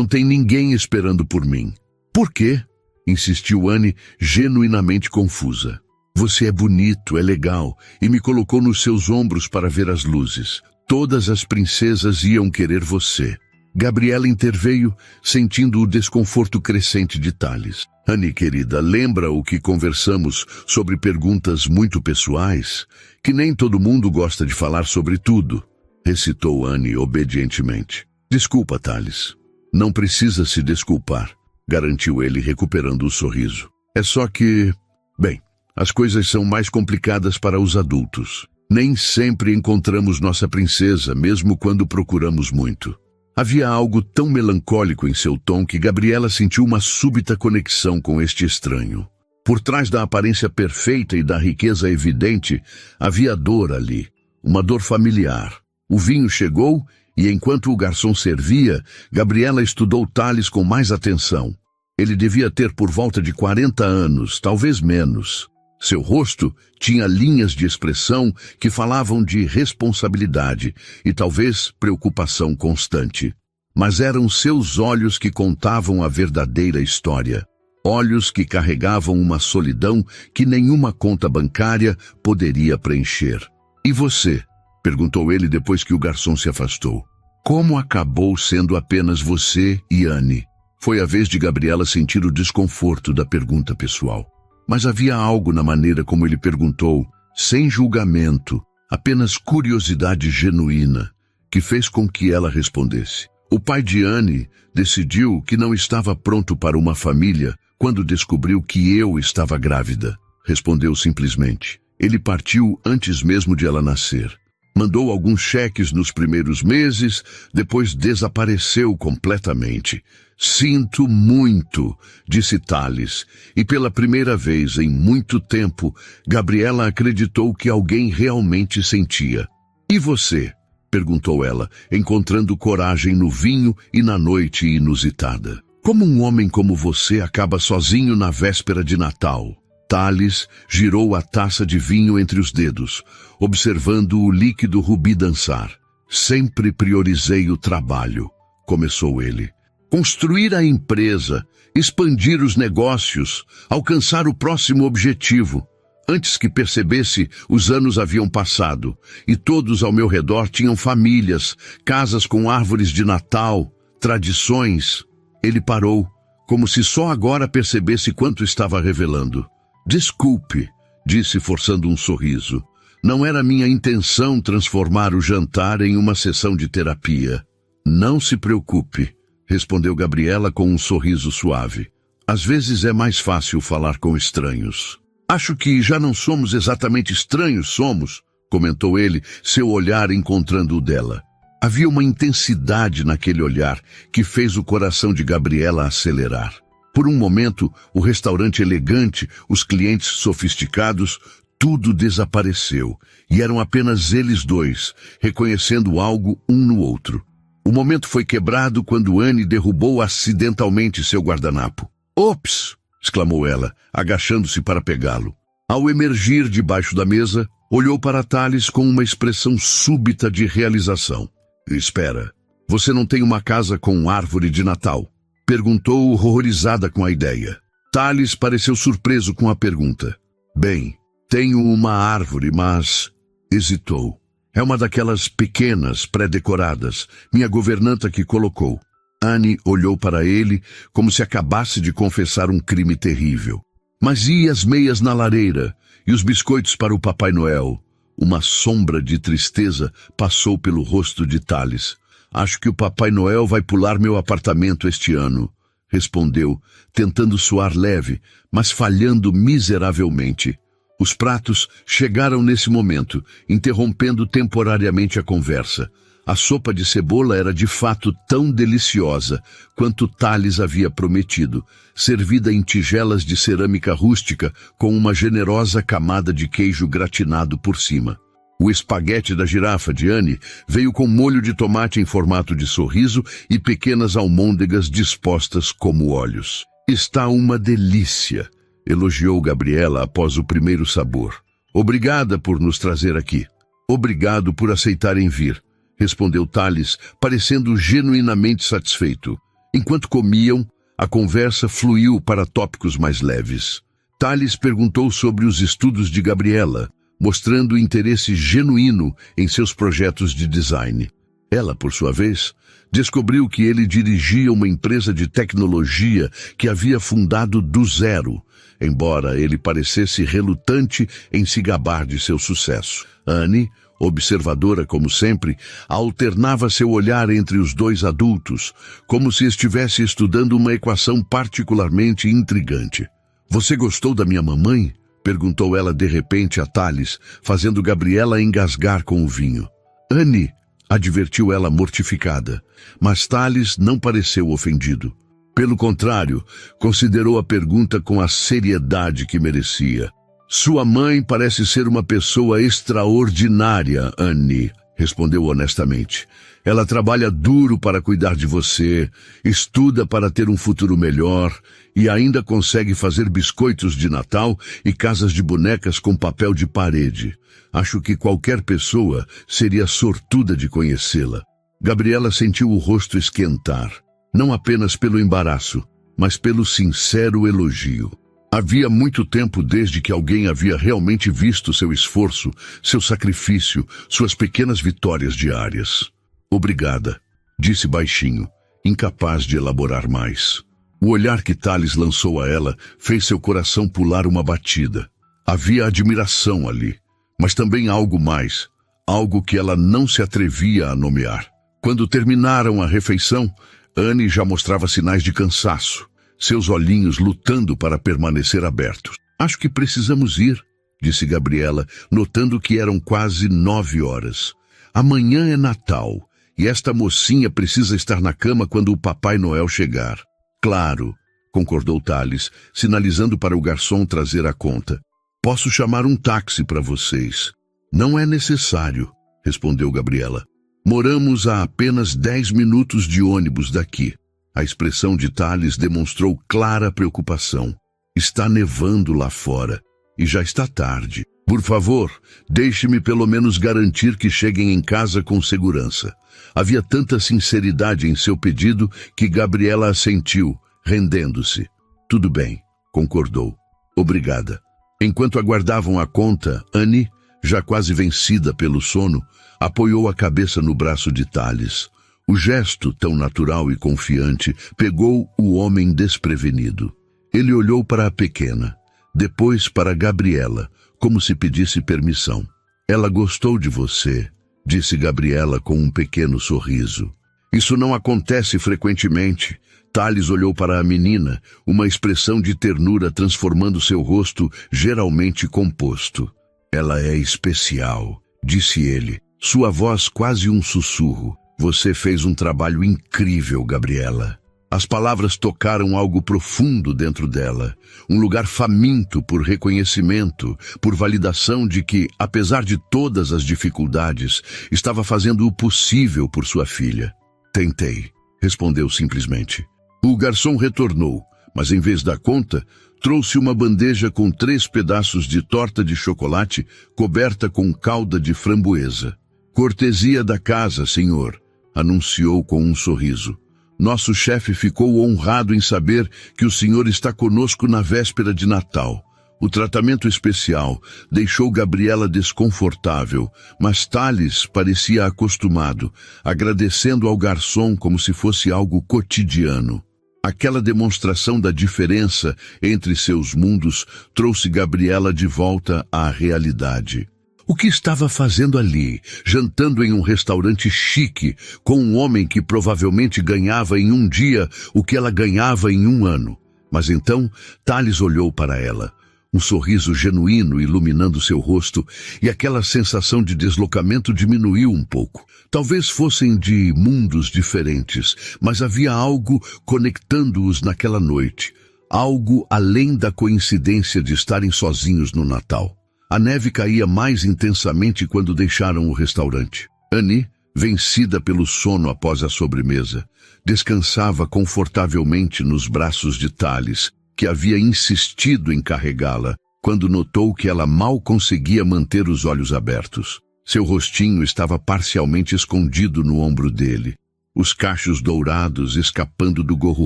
tem ninguém esperando por mim. Por quê? Insistiu Anne, genuinamente confusa. Você é bonito, é legal, e me colocou nos seus ombros para ver as luzes. Todas as princesas iam querer você. Gabriela interveio, sentindo o desconforto crescente de Thales. Anne, querida, lembra o que conversamos sobre perguntas muito pessoais? Que nem todo mundo gosta de falar sobre tudo, recitou Anne obedientemente. Desculpa, Thales. Não precisa se desculpar, garantiu ele, recuperando o sorriso. É só que... Bem, as coisas são mais complicadas para os adultos. Nem sempre encontramos nossa princesa, mesmo quando procuramos muito. Havia algo tão melancólico em seu tom que Gabriela sentiu uma súbita conexão com este estranho. Por trás da aparência perfeita e da riqueza evidente, havia dor ali, uma dor familiar. O vinho chegou e, enquanto o garçom servia, Gabriela estudou Thales com mais atenção. Ele devia ter por volta de 40 anos, talvez menos. Seu rosto tinha linhas de expressão que falavam de responsabilidade e talvez preocupação constante. Mas eram seus olhos que contavam a verdadeira história. Olhos que carregavam uma solidão que nenhuma conta bancária poderia preencher. E você? Perguntou ele depois que o garçom se afastou. Como acabou sendo apenas você e Anne? Foi a vez de Gabriela sentir o desconforto da pergunta pessoal. Mas havia algo na maneira como ele perguntou, sem julgamento, apenas curiosidade genuína, que fez com que ela respondesse. O pai de Anne decidiu que não estava pronto para uma família quando descobriu que eu estava grávida, respondeu simplesmente. Ele partiu antes mesmo de ela nascer. Mandou alguns cheques nos primeiros meses, depois desapareceu completamente. Sinto muito, disse Thales, e pela primeira vez em muito tempo, Gabriela acreditou que alguém realmente sentia. E você? Perguntou ela, encontrando coragem no vinho e na noite inusitada. Como um homem como você acaba sozinho na véspera de Natal? Thales girou a taça de vinho entre os dedos, observando o líquido rubi dançar. Sempre priorizei o trabalho, começou ele. Construir a empresa, expandir os negócios, alcançar o próximo objetivo. Antes que percebesse, os anos haviam passado, e todos ao meu redor tinham famílias, casas com árvores de Natal, tradições. Ele parou, como se só agora percebesse quanto estava revelando. Desculpe, disse forçando um sorriso. Não era minha intenção transformar o jantar em uma sessão de terapia. Não se preocupe, respondeu Gabriela com um sorriso suave. Às vezes é mais fácil falar com estranhos. Acho que já não somos exatamente estranhos, somos, comentou ele, seu olhar encontrando o dela. Havia uma intensidade naquele olhar que fez o coração de Gabriela acelerar. Por um momento, o restaurante elegante, os clientes sofisticados, tudo desapareceu, e eram apenas eles dois, reconhecendo algo um no outro. O momento foi quebrado quando Anne derrubou acidentalmente seu guardanapo. «Ops!» exclamou ela, agachando-se para pegá-lo. Ao emergir debaixo da mesa, olhou para Thales com uma expressão súbita de realização. «Espera, você não tem uma casa com árvore de Natal?» Perguntou horrorizada com a ideia. Thales pareceu surpreso com a pergunta. Bem, tenho uma árvore, mas... Hesitou. É uma daquelas pequenas, pré-decoradas, minha governanta que colocou. Anne olhou para ele como se acabasse de confessar um crime terrível. Mas e as meias na lareira? E os biscoitos para o Papai Noel? Uma sombra de tristeza passou pelo rosto de Thales. Acho que o Papai Noel vai pular meu apartamento este ano, respondeu, tentando soar leve, mas falhando miseravelmente. Os pratos chegaram nesse momento, interrompendo temporariamente a conversa. A sopa de cebola era de fato tão deliciosa quanto Thales havia prometido, servida em tigelas de cerâmica rústica com uma generosa camada de queijo gratinado por cima. O espaguete da girafa de Anne veio com molho de tomate em formato de sorriso e pequenas almôndegas dispostas como olhos. Está uma delícia, elogiou Gabriela após o primeiro sabor. Obrigada por nos trazer aqui. Obrigado por aceitarem vir, respondeu Thales, parecendo genuinamente satisfeito. Enquanto comiam, a conversa fluiu para tópicos mais leves. Thales perguntou sobre os estudos de Gabriela, mostrando interesse genuíno em seus projetos de design. Ela, por sua vez, descobriu que ele dirigia uma empresa de tecnologia que havia fundado do zero, embora ele parecesse relutante em se gabar de seu sucesso. Annie, observadora como sempre, alternava seu olhar entre os dois adultos, como se estivesse estudando uma equação particularmente intrigante. "Você gostou da minha mamãe?" perguntou ela de repente a Thales, fazendo Gabriela engasgar com o vinho. "Annie", advertiu ela mortificada, mas Thales não pareceu ofendido. Pelo contrário, considerou a pergunta com a seriedade que merecia. "Sua mãe parece ser uma pessoa extraordinária, Annie", respondeu honestamente. "Ela trabalha duro para cuidar de você, estuda para ter um futuro melhor e ainda consegue fazer biscoitos de Natal e casas de bonecas com papel de parede. Acho que qualquer pessoa seria sortuda de conhecê-la." Gabriela sentiu o rosto esquentar, não apenas pelo embaraço, mas pelo sincero elogio. Havia muito tempo desde que alguém havia realmente visto seu esforço, seu sacrifício, suas pequenas vitórias diárias. "Obrigada", disse baixinho, incapaz de elaborar mais. O olhar que Thales lançou a ela fez seu coração pular uma batida. Havia admiração ali, mas também algo mais, algo que ela não se atrevia a nomear. Quando terminaram a refeição, Annie já mostrava sinais de cansaço, seus olhinhos lutando para permanecer abertos. "Acho que precisamos ir", disse Gabriela, notando que eram quase 9 horas. "Amanhã é Natal, e esta mocinha precisa estar na cama quando o Papai Noel chegar." "Claro", concordou Thales, sinalizando para o garçom trazer a conta. "Posso chamar um táxi para vocês." "Não é necessário", respondeu Gabriela. "Moramos a apenas 10 minutos de ônibus daqui." A expressão de Thales demonstrou clara preocupação. "Está nevando lá fora e já está tarde. Por favor, deixe-me pelo menos garantir que cheguem em casa com segurança." Havia tanta sinceridade em seu pedido que Gabriela assentiu, rendendo-se. "Tudo bem", concordou. "Obrigada." Enquanto aguardavam a conta, Annie, já quase vencida pelo sono, apoiou a cabeça no braço de Thales. O gesto, tão natural e confiante, pegou o homem desprevenido. Ele olhou para a pequena, depois para Gabriela, como se pedisse permissão. "Ela gostou de você", disse Gabriela com um pequeno sorriso. "Isso não acontece frequentemente." Thales olhou para a menina, uma expressão de ternura transformando seu rosto geralmente composto. "Ela é especial", disse ele, sua voz quase um sussurro. "Você fez um trabalho incrível, Gabriela." As palavras tocaram algo profundo dentro dela, um lugar faminto por reconhecimento, por validação de que, apesar de todas as dificuldades, estava fazendo o possível por sua filha. "Tentei", respondeu simplesmente. O garçom retornou, mas em vez da conta, trouxe uma bandeja com 3 pedaços de torta de chocolate coberta com calda de framboesa. "Cortesia da casa, senhor", anunciou com um sorriso. "Nosso chefe ficou honrado em saber que o senhor está conosco na véspera de Natal." O tratamento especial deixou Gabriela desconfortável, mas Thales parecia acostumado, agradecendo ao garçom como se fosse algo cotidiano. Aquela demonstração da diferença entre seus mundos trouxe Gabriela de volta à realidade. O que estava fazendo ali, jantando em um restaurante chique, com um homem que provavelmente ganhava em um dia o que ela ganhava em um ano? Mas então, Thales olhou para ela, um sorriso genuíno iluminando seu rosto, e aquela sensação de deslocamento diminuiu um pouco. Talvez fossem de mundos diferentes, mas havia algo conectando-os naquela noite, algo além da coincidência de estarem sozinhos no Natal. A neve caía mais intensamente quando deixaram o restaurante. Annie, vencida pelo sono após a sobremesa, descansava confortavelmente nos braços de Thales, que havia insistido em carregá-la, quando notou que ela mal conseguia manter os olhos abertos. Seu rostinho estava parcialmente escondido no ombro dele, os cachos dourados escapando do gorro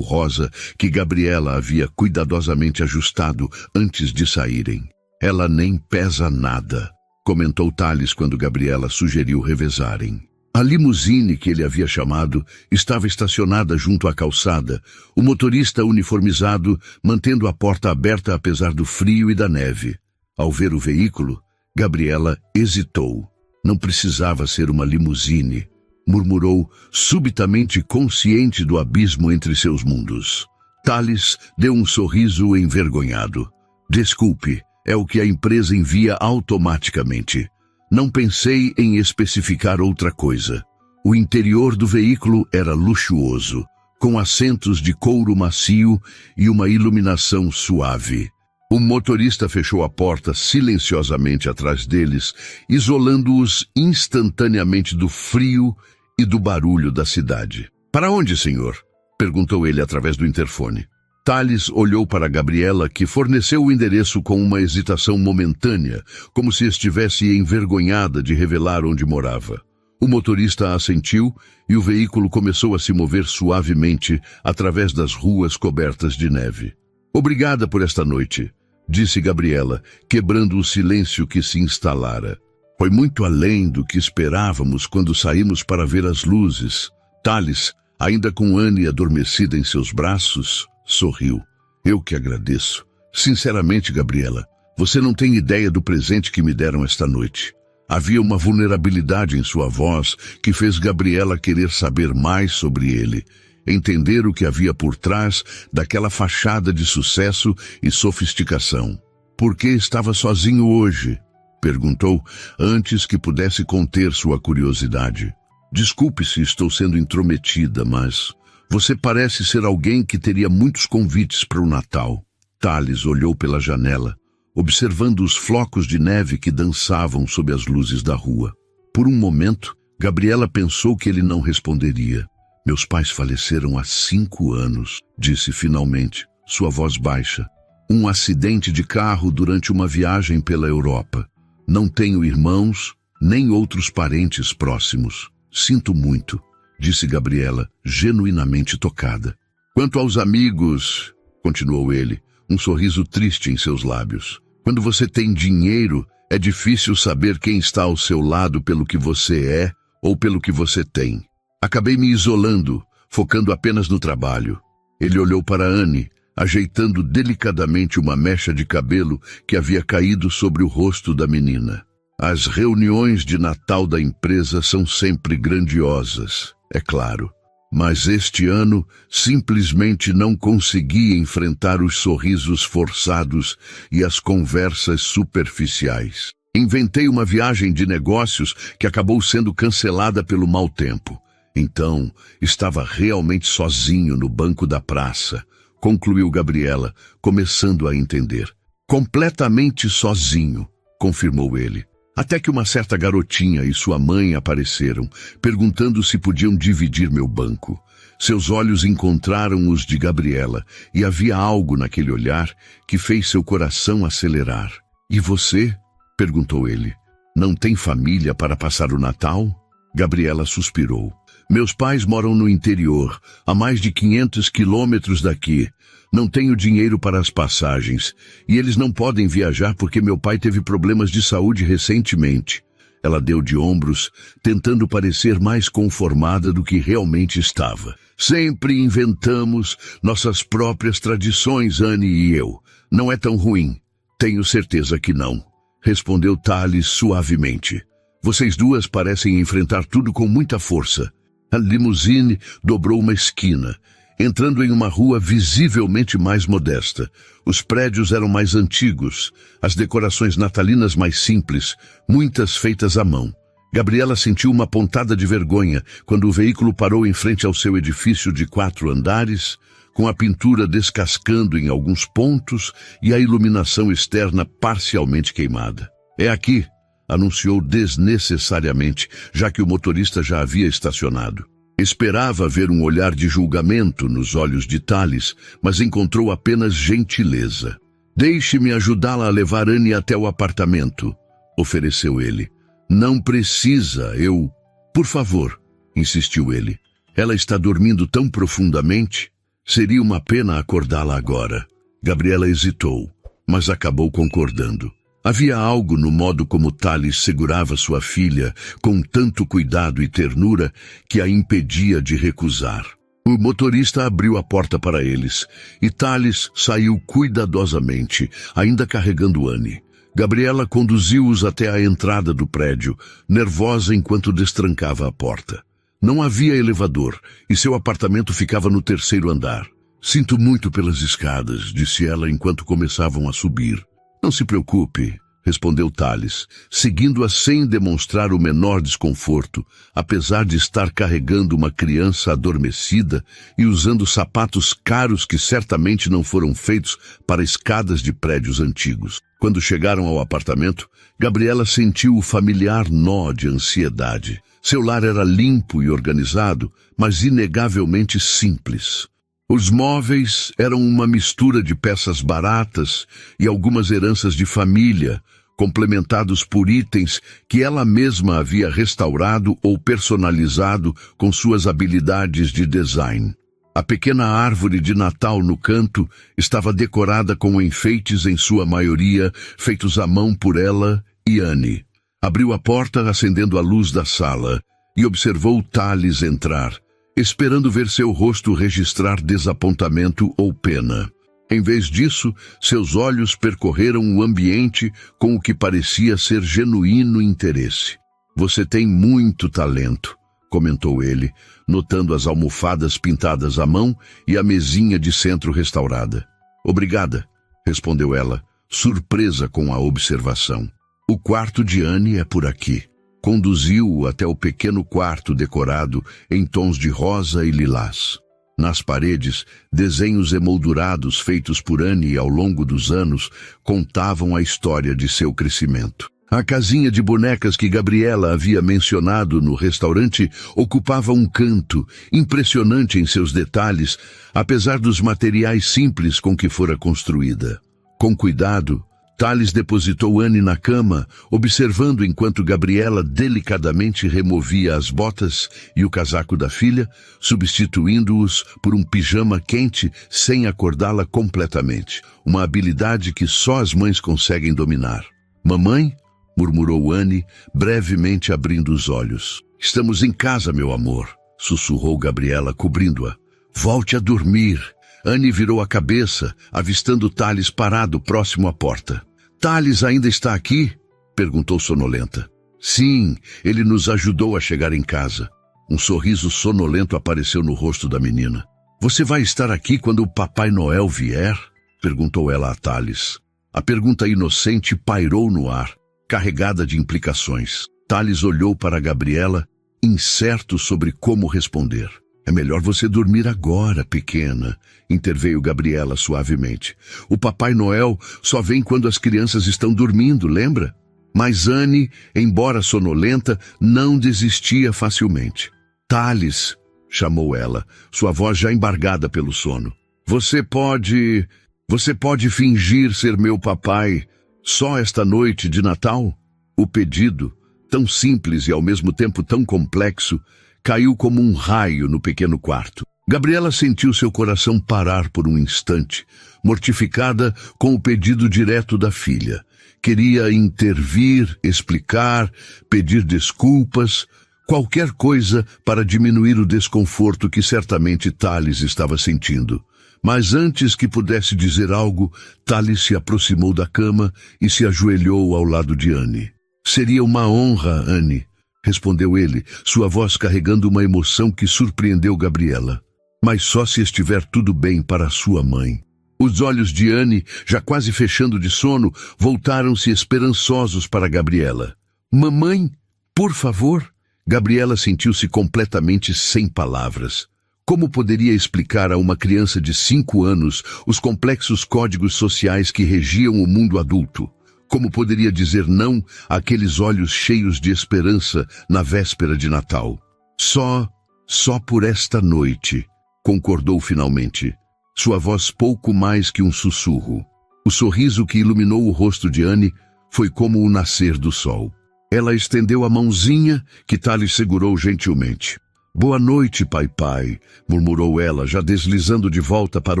rosa que Gabriela havia cuidadosamente ajustado antes de saírem. Ela nem pesa nada, comentou Thales quando Gabriela sugeriu revezarem. A limusine que ele havia chamado estava estacionada junto à calçada, o motorista uniformizado mantendo a porta aberta apesar do frio e da neve. Ao ver o veículo, Gabriela hesitou. Não precisava ser uma limusine, murmurou, subitamente consciente do abismo entre seus mundos. Thales deu um sorriso envergonhado. Desculpe, é o que a empresa envia automaticamente. Não pensei em especificar outra coisa. O interior do veículo era luxuoso, com assentos de couro macio e uma iluminação suave. O motorista fechou a porta silenciosamente atrás deles, isolando-os instantaneamente do frio e do barulho da cidade. "Para onde, senhor?" perguntou ele através do interfone. Thales olhou para Gabriela, que forneceu o endereço com uma hesitação momentânea, como se estivesse envergonhada de revelar onde morava. O motorista assentiu e o veículo começou a se mover suavemente através das ruas cobertas de neve. "Obrigada por esta noite", disse Gabriela, quebrando o silêncio que se instalara. "Foi muito além do que esperávamos quando saímos para ver as luzes." Thales, ainda com Anne adormecida em seus braços, sorriu. "Eu que agradeço. Sinceramente, Gabriela, você não tem ideia do presente que me deram esta noite." Havia uma vulnerabilidade em sua voz que fez Gabriela querer saber mais sobre ele, entender o que havia por trás daquela fachada de sucesso e sofisticação. "Por que estava sozinho hoje?" perguntou, antes que pudesse conter sua curiosidade. "Desculpe se estou sendo intrometida, mas você parece ser alguém que teria muitos convites para o Natal." Thales olhou pela janela, observando os flocos de neve que dançavam sob as luzes da rua. Por um momento, Gabriela pensou que ele não responderia. "Meus pais faleceram há 5 anos, disse finalmente, sua voz baixa. "Um acidente de carro durante uma viagem pela Europa. Não tenho irmãos, nem outros parentes próximos. Sinto muito", disse Gabriela, genuinamente tocada. "Quanto aos amigos", continuou ele, um sorriso triste em seus lábios. "Quando você tem dinheiro, é difícil saber quem está ao seu lado pelo que você é ou pelo que você tem. Acabei me isolando, focando apenas no trabalho." Ele olhou para Anne, ajeitando delicadamente uma mecha de cabelo que havia caído sobre o rosto da menina. "As reuniões de Natal da empresa são sempre grandiosas, é claro. Mas este ano simplesmente não consegui enfrentar os sorrisos forçados e as conversas superficiais. Inventei uma viagem de negócios que acabou sendo cancelada pelo mau tempo. Então, estava realmente sozinho no banco da praça", concluiu Gabriela, começando a entender. "Completamente sozinho", confirmou ele. "Até que uma certa garotinha e sua mãe apareceram, perguntando se podiam dividir meu banco." Seus olhos encontraram os de Gabriela, e havia algo naquele olhar que fez seu coração acelerar. "E você?" perguntou ele. "Não tem família para passar o Natal?" Gabriela suspirou. "Meus pais moram no interior, a mais de 500 quilômetros daqui. Não tenho dinheiro para as passagens, e eles não podem viajar porque meu pai teve problemas de saúde recentemente." Ela deu de ombros, tentando parecer mais conformada do que realmente estava. "Sempre inventamos nossas próprias tradições, Anne e eu. Não é tão ruim." "Tenho certeza que não", respondeu Thales suavemente. "Vocês duas parecem enfrentar tudo com muita força." A limusine dobrou uma esquina, entrando em uma rua visivelmente mais modesta. Os prédios eram mais antigos, as decorações natalinas mais simples, muitas feitas à mão. Gabriela sentiu uma pontada de vergonha quando o veículo parou em frente ao seu edifício de 4 andares, com a pintura descascando em alguns pontos e a iluminação externa parcialmente queimada. "É aqui." anunciou desnecessariamente, já que o motorista já havia estacionado. Esperava ver um olhar de julgamento nos olhos de Tales, mas encontrou apenas gentileza. Deixe-me ajudá-la a levar Annie até o apartamento, ofereceu ele. Não precisa, eu... Por favor, insistiu ele. Ela está dormindo tão profundamente. Seria uma pena acordá-la agora. Gabriela hesitou, mas acabou concordando. Havia algo no modo como Tales segurava sua filha com tanto cuidado e ternura que a impedia de recusar. O motorista abriu a porta para eles e Tales saiu cuidadosamente, ainda carregando Annie. Gabriela conduziu-os até a entrada do prédio, nervosa enquanto destrancava a porta. Não havia elevador e seu apartamento ficava no 3º andar. Sinto muito pelas escadas, disse ela enquanto começavam a subir. Não se preocupe, respondeu Tales, seguindo-a sem demonstrar o menor desconforto, apesar de estar carregando uma criança adormecida e usando sapatos caros que certamente não foram feitos para escadas de prédios antigos. Quando chegaram ao apartamento, Gabriela sentiu o familiar nó de ansiedade. Seu lar era limpo e organizado, mas inegavelmente simples. Os móveis eram uma mistura de peças baratas e algumas heranças de família, complementados por itens que ela mesma havia restaurado ou personalizado com suas habilidades de design. A pequena árvore de Natal no canto estava decorada com enfeites em sua maioria feitos à mão por ela e Annie. Abriu a porta acendendo a luz da sala e observou Tales entrar, esperando ver seu rosto registrar desapontamento ou pena. Em vez disso, seus olhos percorreram o ambiente com o que parecia ser genuíno interesse. Você tem muito talento, comentou ele, notando as almofadas pintadas à mão e a mesinha de centro restaurada. Obrigada, respondeu ela, surpresa com a observação. O quarto de Annie é por aqui. Conduziu-o até o pequeno quarto decorado em tons de rosa e lilás. Nas paredes, desenhos emoldurados feitos por Annie ao longo dos anos contavam a história de seu crescimento. A casinha de bonecas que Gabriela havia mencionado no restaurante ocupava um canto, impressionante em seus detalhes, apesar dos materiais simples com que fora construída. Com cuidado, Tales depositou Annie na cama, observando enquanto Gabriela delicadamente removia as botas e o casaco da filha, substituindo-os por um pijama quente sem acordá-la completamente, uma habilidade que só as mães conseguem dominar. Mamãe? Murmurou Annie, brevemente abrindo os olhos. Estamos em casa, meu amor, sussurrou Gabriela, cobrindo-a. Volte a dormir. Annie virou a cabeça, avistando Tales parado próximo à porta. Tales ainda está aqui? Perguntou sonolenta. Sim, ele nos ajudou a chegar em casa. Um sorriso sonolento apareceu no rosto da menina. Você vai estar aqui quando o Papai Noel vier? Perguntou ela a Tales. A pergunta inocente pairou no ar, carregada de implicações. Tales olhou para Gabriela, incerto sobre como responder. É melhor você dormir agora, pequena, interveio Gabriela suavemente. O Papai Noel só vem quando as crianças estão dormindo, lembra? Mas Annie, embora sonolenta, não desistia facilmente. Tales, chamou ela, sua voz já embargada pelo sono. Você pode fingir ser meu papai só esta noite de Natal? O pedido, tão simples e ao mesmo tempo tão complexo, caiu como um raio no pequeno quarto. Gabriela sentiu seu coração parar por um instante, mortificada com o pedido direto da filha. Queria intervir, explicar, pedir desculpas, qualquer coisa para diminuir o desconforto que certamente Tales estava sentindo. Mas antes que pudesse dizer algo, Tales se aproximou da cama e se ajoelhou ao lado de Annie. Seria uma honra, Annie, respondeu ele, sua voz carregando uma emoção que surpreendeu Gabriela. Mas só se estiver tudo bem para a sua mãe. Os olhos de Annie, já quase fechando de sono, voltaram-se esperançosos para Gabriela. Mamãe, por favor? Gabriela sentiu-se completamente sem palavras. Como poderia explicar a uma criança de 5 anos os complexos códigos sociais que regiam o mundo adulto? Como poderia dizer não àqueles olhos cheios de esperança na véspera de Natal? Só por esta noite, concordou finalmente. Sua voz pouco mais que um sussurro. O sorriso que iluminou o rosto de Anne foi como o nascer do sol. Ela estendeu a mãozinha que Tales segurou gentilmente. Boa noite, pai, murmurou ela, já deslizando de volta para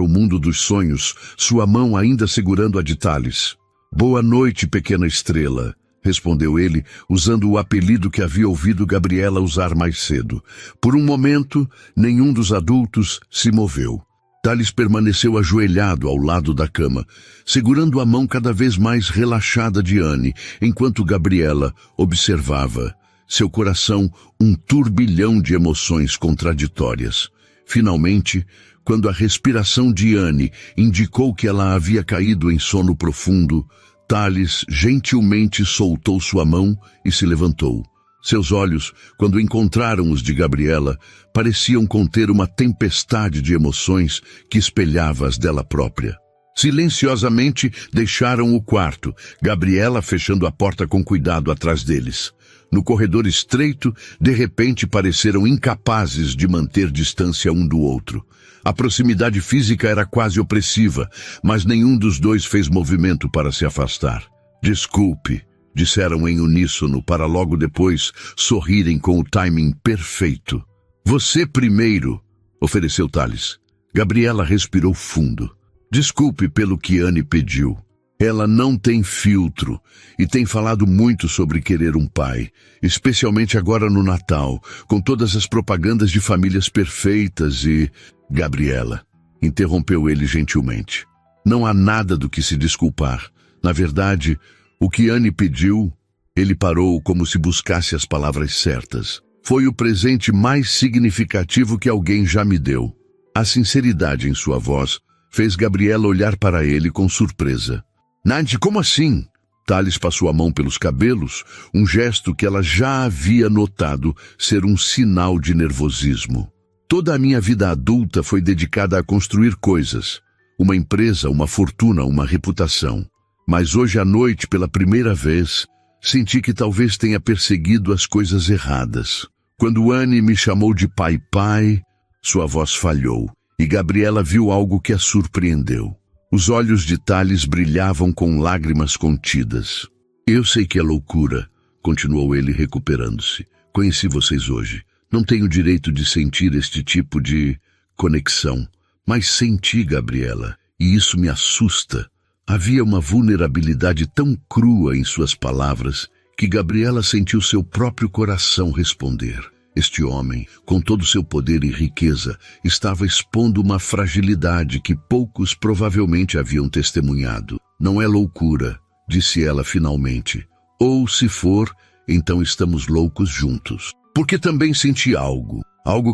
o mundo dos sonhos, sua mão ainda segurando a de Tales. Boa noite, pequena estrela, respondeu ele, usando o apelido que havia ouvido Gabriela usar mais cedo. Por um momento, nenhum dos adultos se moveu. Tales permaneceu ajoelhado ao lado da cama, segurando a mão cada vez mais relaxada de Anne, enquanto Gabriela observava, seu coração um turbilhão de emoções contraditórias. Finalmente, quando a respiração de Anne indicou que ela havia caído em sono profundo, Tales gentilmente soltou sua mão e se levantou. Seus olhos, quando encontraram os de Gabriela, pareciam conter uma tempestade de emoções que espelhava as dela própria. Silenciosamente deixaram o quarto, Gabriela fechando a porta com cuidado atrás deles. No corredor estreito, de repente pareceram incapazes de manter distância um do outro. A proximidade física era quase opressiva, mas nenhum dos dois fez movimento para se afastar. Desculpe, disseram em uníssono para logo depois sorrirem com o timing perfeito. Você primeiro, ofereceu Tales. Gabriela respirou fundo. Desculpe pelo que Anne pediu. Ela não tem filtro e tem falado muito sobre querer um pai, especialmente agora no Natal, com todas as propagandas de famílias perfeitas e... Gabriela, interrompeu ele gentilmente. Não há nada do que se desculpar. Na verdade, o que Anne pediu, ele parou como se buscasse as palavras certas. Foi o presente mais significativo que alguém já me deu. A sinceridade em sua voz fez Gabriela olhar para ele com surpresa. Nadie, como assim? Tales passou a mão pelos cabelos, um gesto que ela já havia notado ser um sinal de nervosismo. Toda a minha vida adulta foi dedicada a construir coisas. Uma empresa, uma fortuna, uma reputação. Mas hoje à noite, pela primeira vez, senti que talvez tenha perseguido as coisas erradas. Quando Anne me chamou de pai, sua voz falhou, e Gabriela viu algo que a surpreendeu. Os olhos de Tales brilhavam com lágrimas contidas. Eu sei que é loucura, continuou ele recuperando-se. Conheci vocês hoje. Não tenho direito de sentir este tipo de conexão. Mas senti, Gabriela, e isso me assusta. Havia uma vulnerabilidade tão crua em suas palavras que Gabriela sentiu seu próprio coração responder. Este homem, com todo seu poder e riqueza, estava expondo uma fragilidade que poucos provavelmente haviam testemunhado. Não é loucura, disse ela finalmente. Ou, se for, então estamos loucos juntos. Porque também senti algo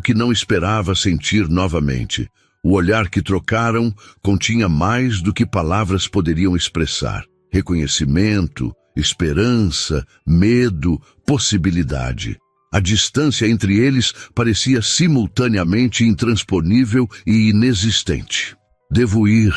que não esperava sentir novamente. O olhar que trocaram continha mais do que palavras poderiam expressar. Reconhecimento, esperança, medo, possibilidade. A distância entre eles parecia simultaneamente intransponível e inexistente. Devo ir,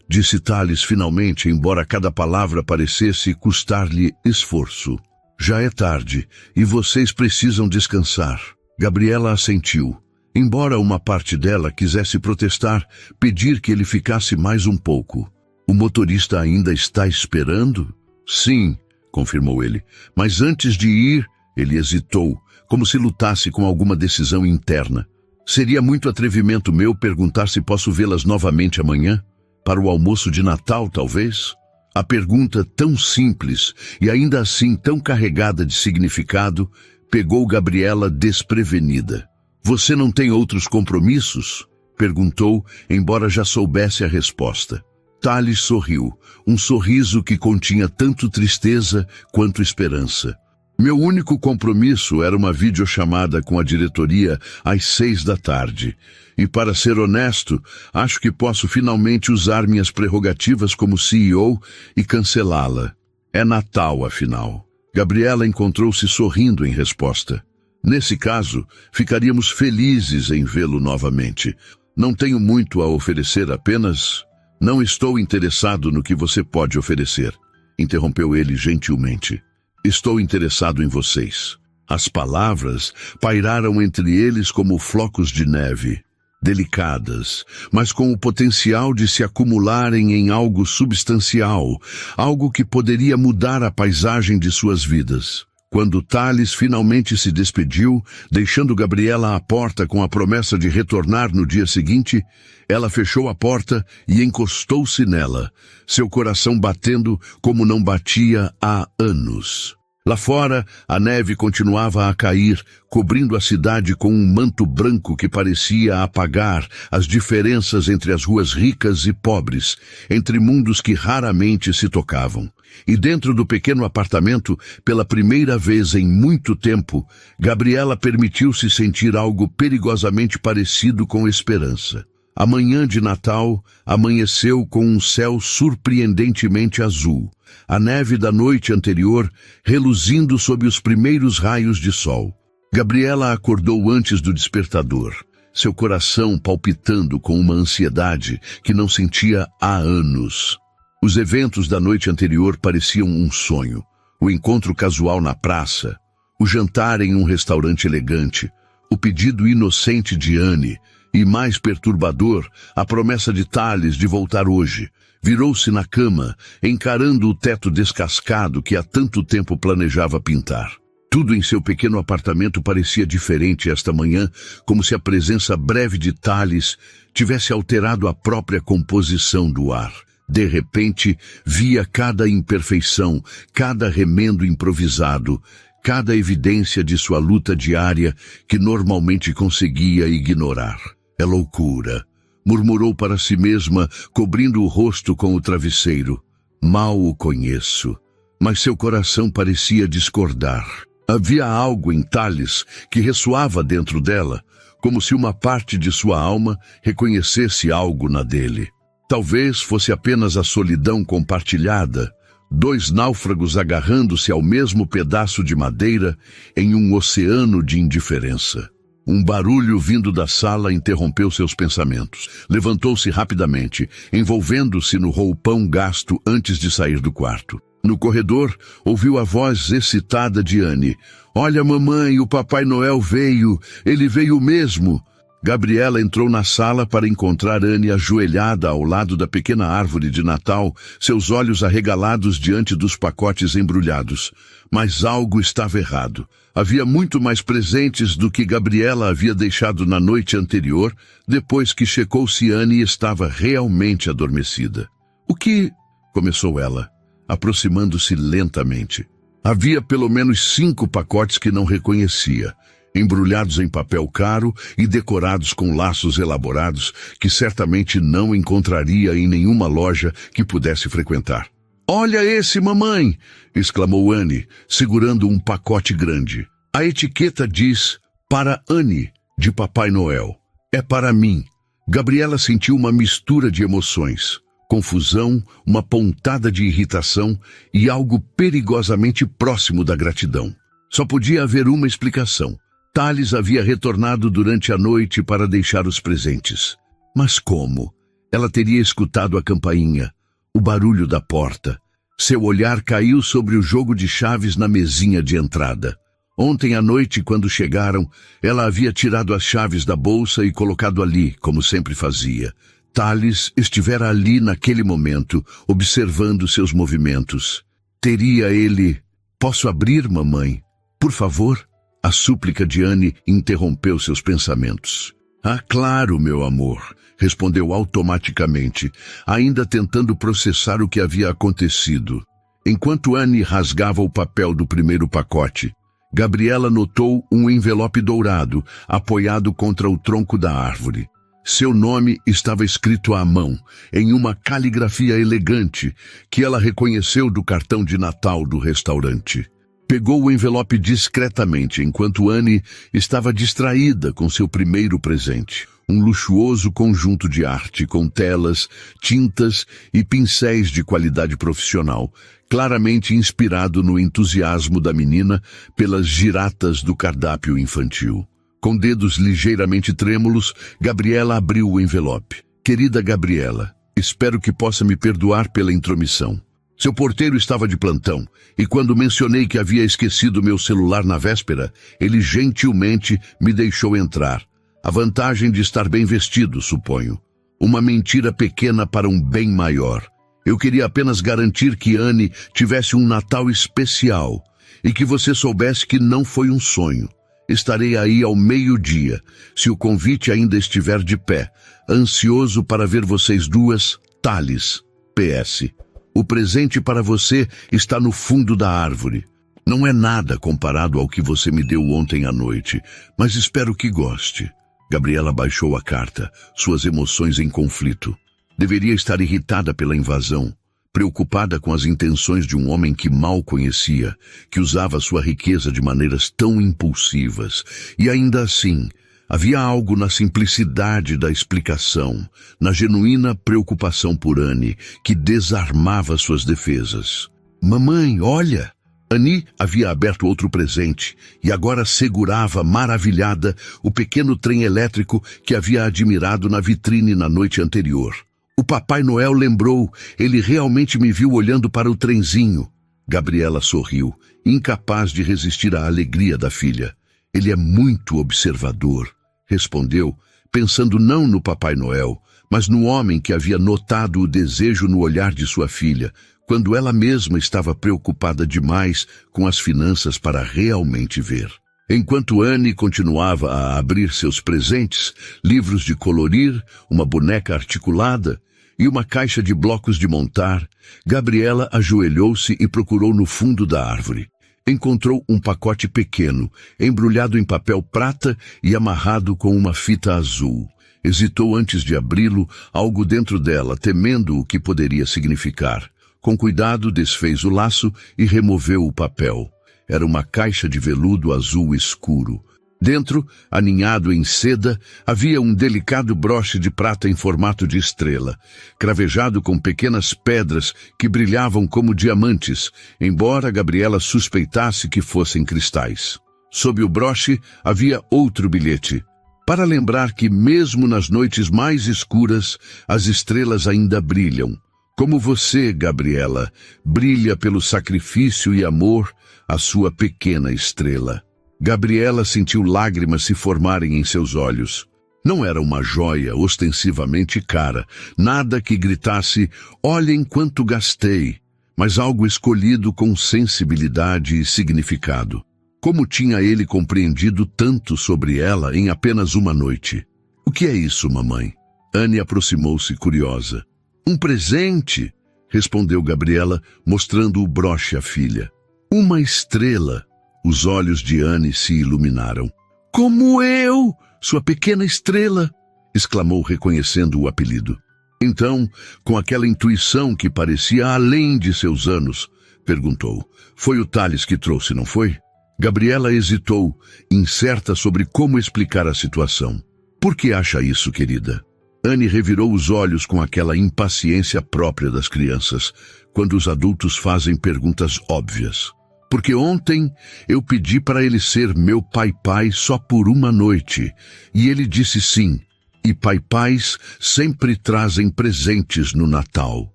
disse Tales finalmente, embora cada palavra parecesse custar-lhe esforço. Já é tarde, e vocês precisam descansar. Gabriela assentiu. Embora uma parte dela quisesse protestar, pedir que ele ficasse mais um pouco. O motorista ainda está esperando? Sim, confirmou ele. Mas antes de ir, ele hesitou, como se lutasse com alguma decisão interna. Seria muito atrevimento meu perguntar se posso vê-las novamente amanhã? Para o almoço de Natal, talvez? A pergunta tão simples e ainda assim tão carregada de significado pegou Gabriela desprevenida. Você não tem outros compromissos? Perguntou, embora já soubesse a resposta. Tales sorriu, um sorriso que continha tanto tristeza quanto esperança. Meu único compromisso era uma videochamada com a diretoria às 6 da tarde. E para ser honesto, acho que posso finalmente usar minhas prerrogativas como CEO e cancelá-la. É Natal, afinal. Gabriela encontrou-se sorrindo em resposta. Nesse caso, ficaríamos felizes em vê-lo novamente. Não tenho muito a oferecer, apenas não estou interessado no que você pode oferecer. interrompeu ele gentilmente. Estou interessado em vocês. As palavras pairaram entre eles como flocos de neve, delicadas, mas com o potencial de se acumularem em algo substancial, algo que poderia mudar a paisagem de suas vidas. Quando Thales finalmente se despediu, deixando Gabriela à porta com a promessa de retornar no dia seguinte, ela fechou a porta e encostou-se nela, seu coração batendo como não batia há anos. Lá fora, a neve continuava a cair, cobrindo a cidade com um manto branco que parecia apagar as diferenças entre as ruas ricas e pobres, entre mundos que raramente se tocavam. E dentro do pequeno apartamento, pela primeira vez em muito tempo, Gabriela permitiu-se sentir algo perigosamente parecido com esperança. A manhã de Natal amanheceu com um céu surpreendentemente azul, a neve da noite anterior reluzindo sob os primeiros raios de sol. Gabriela acordou antes do despertador, seu coração palpitando com uma ansiedade que não sentia há anos. Os eventos da noite anterior pareciam um sonho. O encontro casual na praça, o jantar em um restaurante elegante, o pedido inocente de Anne, e mais perturbador, a promessa de Thales de voltar hoje. Virou-se na cama, encarando o teto descascado que há tanto tempo planejava pintar. Tudo em seu pequeno apartamento parecia diferente esta manhã, como se a presença breve de Thales tivesse alterado a própria composição do ar. De repente, via cada imperfeição, cada remendo improvisado, cada evidência de sua luta diária que normalmente conseguia ignorar. É loucura, murmurou para si mesma, cobrindo o rosto com o travesseiro. Mal o conheço, mas seu coração parecia discordar. Havia algo em Thales que ressoava dentro dela, como se uma parte de sua alma reconhecesse algo na dele. Talvez fosse apenas a solidão compartilhada, dois náufragos agarrando-se ao mesmo pedaço de madeira em um oceano de indiferença. Um barulho vindo da sala interrompeu seus pensamentos. Levantou-se rapidamente, envolvendo-se no roupão gasto antes de sair do quarto. No corredor, ouviu a voz excitada de Anne. "Olha, mamãe, o Papai Noel veio. Ele veio mesmo." Gabriela entrou na sala para encontrar Anne ajoelhada ao lado da pequena árvore de Natal, seus olhos arregalados diante dos pacotes embrulhados. Mas algo estava errado. Havia muito mais presentes do que Gabriela havia deixado na noite anterior, depois que checou se Anne estava realmente adormecida. "O que?" começou ela, aproximando-se lentamente. Havia pelo menos 5 pacotes que não reconhecia, embrulhados em papel caro e decorados com laços elaborados que certamente não encontraria em nenhuma loja que pudesse frequentar. "Olha esse, mamãe!" exclamou Anne, segurando um pacote grande. A etiqueta diz, "Para Anne, de Papai Noel. É para mim." Gabriela sentiu uma mistura de emoções. Confusão, uma pontada de irritação e algo perigosamente próximo da gratidão. Só podia haver uma explicação. Thales havia retornado durante a noite para deixar os presentes. Mas como? Ela teria escutado a campainha, o barulho da porta. Seu olhar caiu sobre o jogo de chaves na mesinha de entrada. Ontem à noite, quando chegaram, ela havia tirado as chaves da bolsa e colocado ali, como sempre fazia. Thales estivera ali naquele momento, observando seus movimentos. Teria ele... "Posso abrir, mamãe? Por favor?" A súplica de Anne interrompeu seus pensamentos. "Ah, claro, meu amor", respondeu automaticamente, ainda tentando processar o que havia acontecido. Enquanto Anne rasgava o papel do primeiro pacote, Gabriela notou um envelope dourado, apoiado contra o tronco da árvore. Seu nome estava escrito à mão, em uma caligrafia elegante, que ela reconheceu do cartão de Natal do restaurante. Pegou o envelope discretamente, enquanto Anne estava distraída com seu primeiro presente. Um luxuoso conjunto de arte com telas, tintas e pincéis de qualidade profissional, claramente inspirado no entusiasmo da menina pelas giratas do cardápio infantil. Com dedos ligeiramente trêmulos, Gabriela abriu o envelope. "Querida Gabriela, espero que possa me perdoar pela intromissão. Seu porteiro estava de plantão, e quando mencionei que havia esquecido meu celular na véspera, ele gentilmente me deixou entrar. A vantagem de estar bem vestido, suponho. Uma mentira pequena para um bem maior. Eu queria apenas garantir que Anne tivesse um Natal especial e que você soubesse que não foi um sonho. Estarei aí ao meio-dia, se o convite ainda estiver de pé, ansioso para ver vocês duas, Thales. PS. O presente para você está no fundo da árvore. Não é nada comparado ao que você me deu ontem à noite, mas espero que goste. Gabriela baixou a carta, suas emoções em conflito. Deveria estar irritada pela invasão, preocupada com as intenções de um homem que mal conhecia, que usava sua riqueza de maneiras tão impulsivas. E ainda assim, havia algo na simplicidade da explicação, na genuína preocupação por Anne, que desarmava suas defesas. Mamãe, olha! Annie havia aberto outro presente e agora segurava, maravilhada, o pequeno trem elétrico que havia admirado na vitrine na noite anterior. O Papai Noel lembrou, ele realmente me viu olhando para o trenzinho. Gabriela sorriu, incapaz de resistir à alegria da filha. Ele é muito observador, respondeu, pensando não no Papai Noel, mas no homem que havia notado o desejo no olhar de sua filha, quando ela mesma estava preocupada demais com as finanças para realmente ver. Enquanto Anne continuava a abrir seus presentes, livros de colorir, uma boneca articulada e uma caixa de blocos de montar, Gabriela ajoelhou-se e procurou no fundo da árvore. Encontrou um pacote pequeno, embrulhado em papel prata e amarrado com uma fita azul. Hesitou antes de abri-lo, algo dentro dela, temendo o que poderia significar. Com cuidado, desfez o laço e removeu o papel. Era uma caixa de veludo azul escuro. Dentro, aninhado em seda, havia um delicado broche de prata em formato de estrela, cravejado com pequenas pedras que brilhavam como diamantes, embora Gabriela suspeitasse que fossem cristais. Sob o broche havia outro bilhete, para lembrar que mesmo nas noites mais escuras, as estrelas ainda brilham. Como você, Gabriela, brilha pelo sacrifício e amor, a sua pequena estrela. Gabriela sentiu lágrimas se formarem em seus olhos. Não era uma joia ostensivamente cara, nada que gritasse, olhem quanto gastei, mas algo escolhido com sensibilidade e significado. Como tinha ele compreendido tanto sobre ela em apenas uma noite? O que é isso, mamãe? Anne aproximou-se curiosa. Um presente, respondeu Gabriela, mostrando o broche à filha. Uma estrela. Os olhos de Anne se iluminaram. Como eu, sua pequena estrela, exclamou reconhecendo o apelido. Então, com aquela intuição que parecia além de seus anos, perguntou, foi o Thales que trouxe, não foi? Gabriela hesitou, incerta sobre como explicar a situação. Por que acha isso, querida? Anne revirou os olhos com aquela impaciência própria das crianças, quando os adultos fazem perguntas óbvias. Porque ontem eu pedi para ele ser meu pai-pai só por uma noite, e ele disse sim, e pai-pais sempre trazem presentes no Natal.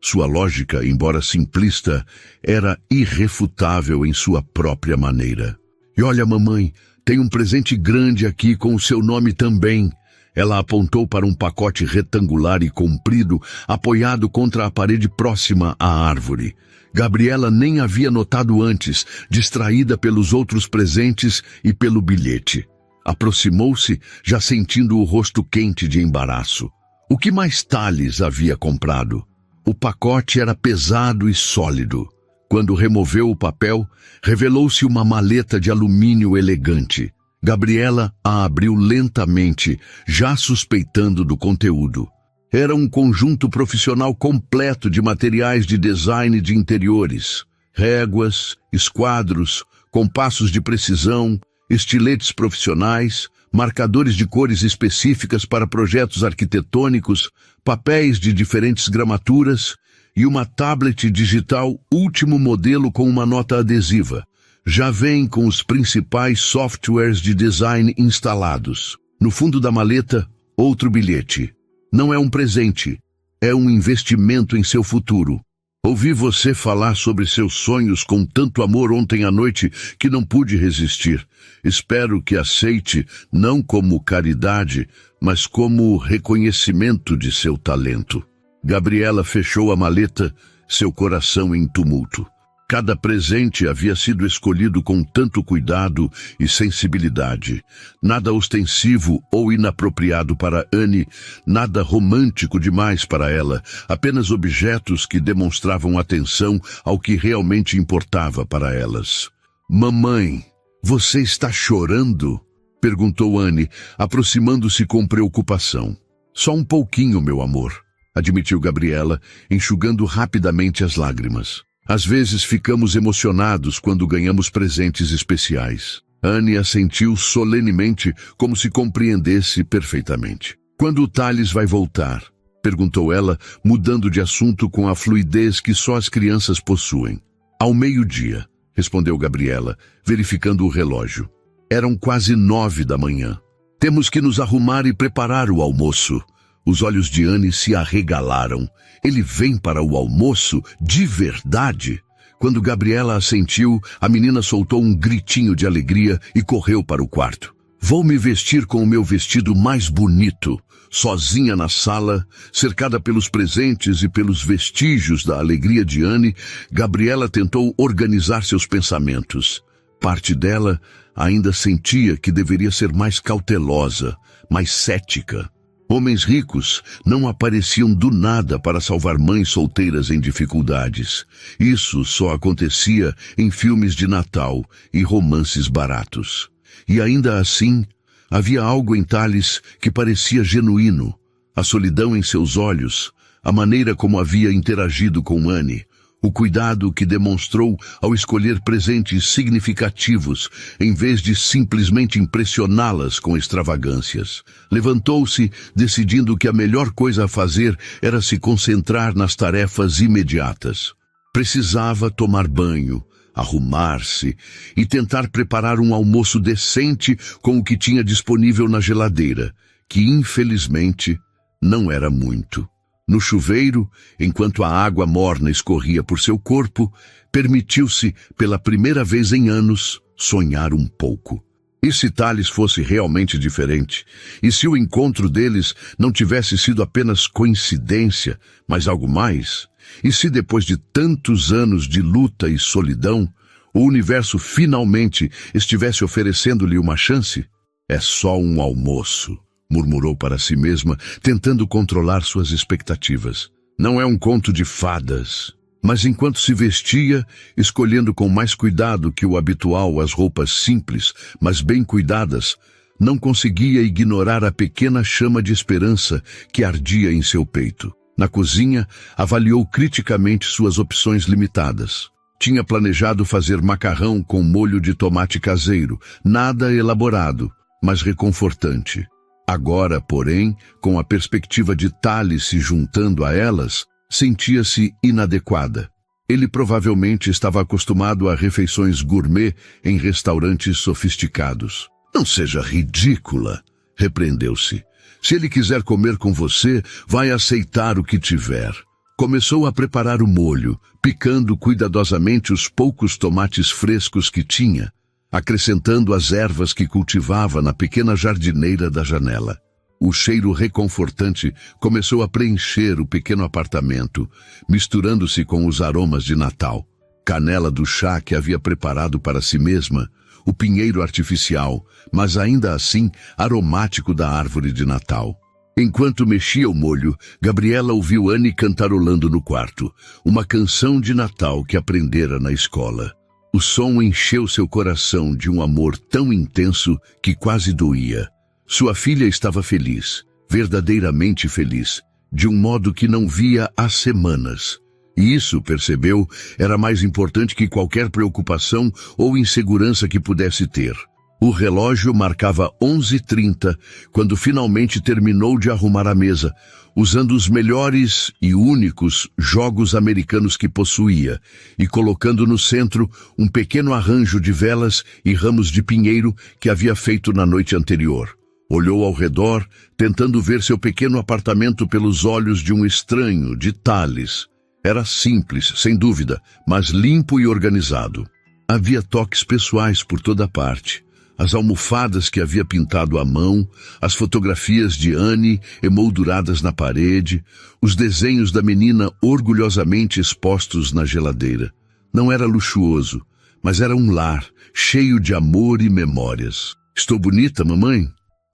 Sua lógica, embora simplista, era irrefutável em sua própria maneira. E olha, mamãe, tem um presente grande aqui com o seu nome também. Ela apontou para um pacote retangular e comprido, apoiado contra a parede próxima à árvore. Gabriela nem havia notado antes, distraída pelos outros presentes e pelo bilhete. Aproximou-se, já sentindo o rosto quente de embaraço. O que mais Thales havia comprado? O pacote era pesado e sólido. Quando removeu o papel, revelou-se uma maleta de alumínio elegante. Gabriela a abriu lentamente, já suspeitando do conteúdo. Era um conjunto profissional completo de materiais de design de interiores, réguas, esquadros, compassos de precisão, estiletes profissionais, marcadores de cores específicas para projetos arquitetônicos, papéis de diferentes gramaturas e uma tablet digital último modelo com uma nota adesiva. Já vem com os principais softwares de design instalados. No fundo da maleta, outro bilhete. Não é um presente, é um investimento em seu futuro. Ouvi você falar sobre seus sonhos com tanto amor ontem à noite que não pude resistir. Espero que aceite não como caridade, mas como reconhecimento de seu talento. Gabriela fechou a maleta, seu coração em tumulto. Cada presente havia sido escolhido com tanto cuidado e sensibilidade. Nada ostensivo ou inapropriado para Anne, nada romântico demais para ela, apenas objetos que demonstravam atenção ao que realmente importava para elas. Mamãe, você está chorando? Perguntou Anne, aproximando-se com preocupação. Só um pouquinho, meu amor, admitiu Gabriela, enxugando rapidamente as lágrimas. Às vezes ficamos emocionados quando ganhamos presentes especiais. Anne assentiu solenemente, como se compreendesse perfeitamente. Quando o Thales vai voltar? Perguntou ela, mudando de assunto com a fluidez que só as crianças possuem. Ao meio-dia, respondeu Gabriela, verificando o relógio. Eram quase 9 da manhã. Temos que nos arrumar e preparar o almoço. Os olhos de Anne se arregalaram. Ele vem para o almoço? De verdade? Quando Gabriela assentiu, a menina soltou um gritinho de alegria e correu para o quarto. Vou me vestir com o meu vestido mais bonito. Sozinha na sala, cercada pelos presentes e pelos vestígios da alegria de Anne, Gabriela tentou organizar seus pensamentos. Parte dela ainda sentia que deveria ser mais cautelosa, mais cética. Homens ricos não apareciam do nada para salvar mães solteiras em dificuldades. Isso só acontecia em filmes de Natal e romances baratos. E ainda assim, havia algo em Thales que parecia genuíno. A solidão em seus olhos, a maneira como havia interagido com Anne, o cuidado que demonstrou ao escolher presentes significativos, em vez de simplesmente impressioná-las com extravagâncias. Levantou-se, decidindo que a melhor coisa a fazer era se concentrar nas tarefas imediatas. Precisava tomar banho, arrumar-se e tentar preparar um almoço decente com o que tinha disponível na geladeira, que infelizmente não era muito. No chuveiro, enquanto a água morna escorria por seu corpo, permitiu-se, pela primeira vez em anos, sonhar um pouco. E se Thales fosse realmente diferente? E se o encontro deles não tivesse sido apenas coincidência, mas algo mais? E se depois de tantos anos de luta e solidão, o universo finalmente estivesse oferecendo-lhe uma chance? É só um almoço, murmurou para si mesma, tentando controlar suas expectativas. Não é um conto de fadas. Mas enquanto se vestia, escolhendo com mais cuidado que o habitual as roupas simples, mas bem cuidadas, não conseguia ignorar a pequena chama de esperança que ardia em seu peito. Na cozinha, avaliou criticamente suas opções limitadas. Tinha planejado fazer macarrão com molho de tomate caseiro, nada elaborado, mas reconfortante. Agora, porém, com a perspectiva de Thales se juntando a elas, sentia-se inadequada. Ele provavelmente estava acostumado a refeições gourmet em restaurantes sofisticados. Não seja ridícula, repreendeu-se. Se ele quiser comer com você, vai aceitar o que tiver. Começou a preparar o molho, picando cuidadosamente os poucos tomates frescos que tinha, acrescentando as ervas que cultivava na pequena jardineira da janela. O cheiro reconfortante começou a preencher o pequeno apartamento, misturando-se com os aromas de Natal. Canela do chá que havia preparado para si mesma, o pinheiro artificial, mas ainda assim aromático da árvore de Natal. Enquanto mexia o molho, Gabriela ouviu Anne cantarolando no quarto, uma canção de Natal que aprendera na escola. O som encheu seu coração de um amor tão intenso que quase doía. Sua filha estava feliz, verdadeiramente feliz, de um modo que não via há semanas. E isso, percebeu, era mais importante que qualquer preocupação ou insegurança que pudesse ter. O relógio marcava 11h30 quando finalmente terminou de arrumar a mesa, usando os melhores e únicos jogos americanos que possuía e colocando no centro um pequeno arranjo de velas e ramos de pinheiro que havia feito na noite anterior. Olhou ao redor, tentando ver seu pequeno apartamento pelos olhos de um estranho, de Thales. Era simples, sem dúvida, mas limpo e organizado. Havia toques pessoais por toda parte. As almofadas que havia pintado à mão, as fotografias de Annie emolduradas na parede, os desenhos da menina orgulhosamente expostos na geladeira. Não era luxuoso, mas era um lar, cheio de amor e memórias. Estou bonita, mamãe?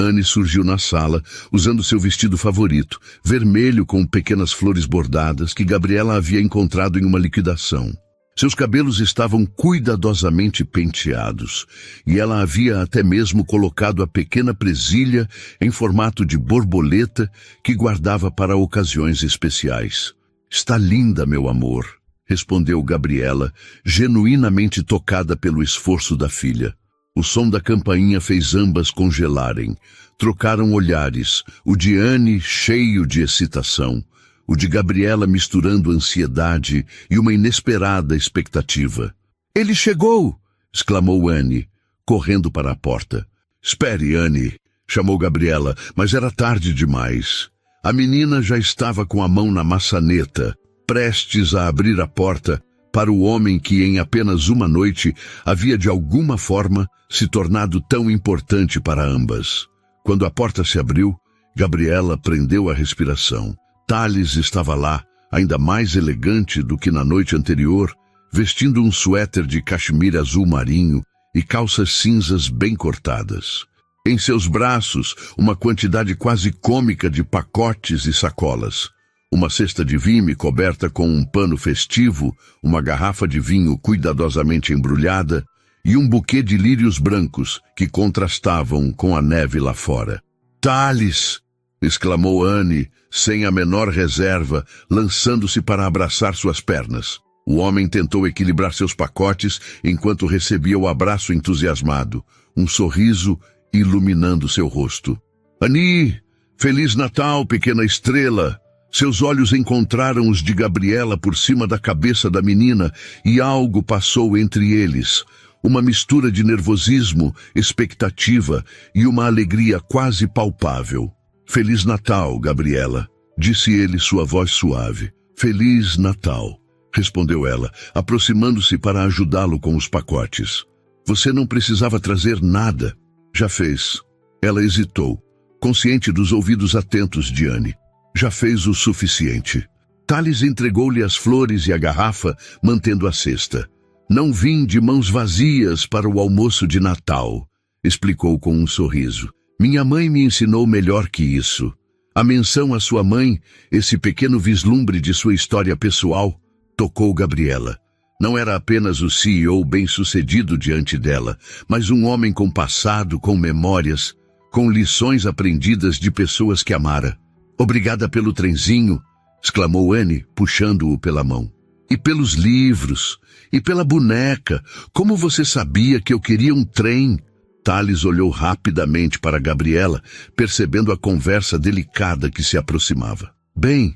Annie surgiu na sala, usando seu vestido favorito, vermelho com pequenas flores bordadas que Gabriela havia encontrado em uma liquidação. Seus cabelos estavam cuidadosamente penteados, e ela havia até mesmo colocado a pequena presilha em formato de borboleta que guardava para ocasiões especiais. Está linda, meu amor, respondeu Gabriela, genuinamente tocada pelo esforço da filha. O som da campainha fez ambas congelarem. Trocaram olhares, o de Annie cheio de excitação, o de Gabriela misturando ansiedade e uma inesperada expectativa. Ele chegou! Exclamou Annie, correndo para a porta. Espere, Annie, chamou Gabriela, mas era tarde demais. A menina já estava com a mão na maçaneta, prestes a abrir a porta para o homem que em apenas uma noite havia de alguma forma se tornado tão importante para ambas. Quando a porta se abriu, Gabriela prendeu a respiração. Thales estava lá, ainda mais elegante do que na noite anterior, vestindo um suéter de cachemira azul marinho e calças cinzas bem cortadas. Em seus braços, uma quantidade quase cômica de pacotes e sacolas. Uma cesta de vime coberta com um pano festivo, uma garrafa de vinho cuidadosamente embrulhada e um buquê de lírios brancos que contrastavam com a neve lá fora. Thales! Exclamou Annie, sem a menor reserva, lançando-se para abraçar suas pernas. O homem tentou equilibrar seus pacotes enquanto recebia o abraço entusiasmado, um sorriso iluminando seu rosto. Annie! Feliz Natal, pequena estrela! Seus olhos encontraram os de Gabriela por cima da cabeça da menina e algo passou entre eles. Uma mistura de nervosismo, expectativa e uma alegria quase palpável. Feliz Natal, Gabriela, disse ele, sua voz suave. Feliz Natal, respondeu ela, aproximando-se para ajudá-lo com os pacotes. Você não precisava trazer nada. Já fez. Ela hesitou, consciente dos ouvidos atentos de Annie. Já fez o suficiente. Thales entregou-lhe as flores e a garrafa, mantendo a cesta. Não vim de mãos vazias para o almoço de Natal, explicou com um sorriso. Minha mãe me ensinou melhor que isso. A menção à sua mãe, esse pequeno vislumbre de sua história pessoal, tocou Gabriela. Não era apenas o CEO bem-sucedido diante dela, mas um homem com passado, com memórias, com lições aprendidas de pessoas que amara. Obrigada pelo trenzinho, exclamou Annie, puxando-o pela mão. E pelos livros, e pela boneca. Como você sabia que eu queria um trem? Thales olhou rapidamente para Gabriela, percebendo a conversa delicada que se aproximava. Bem,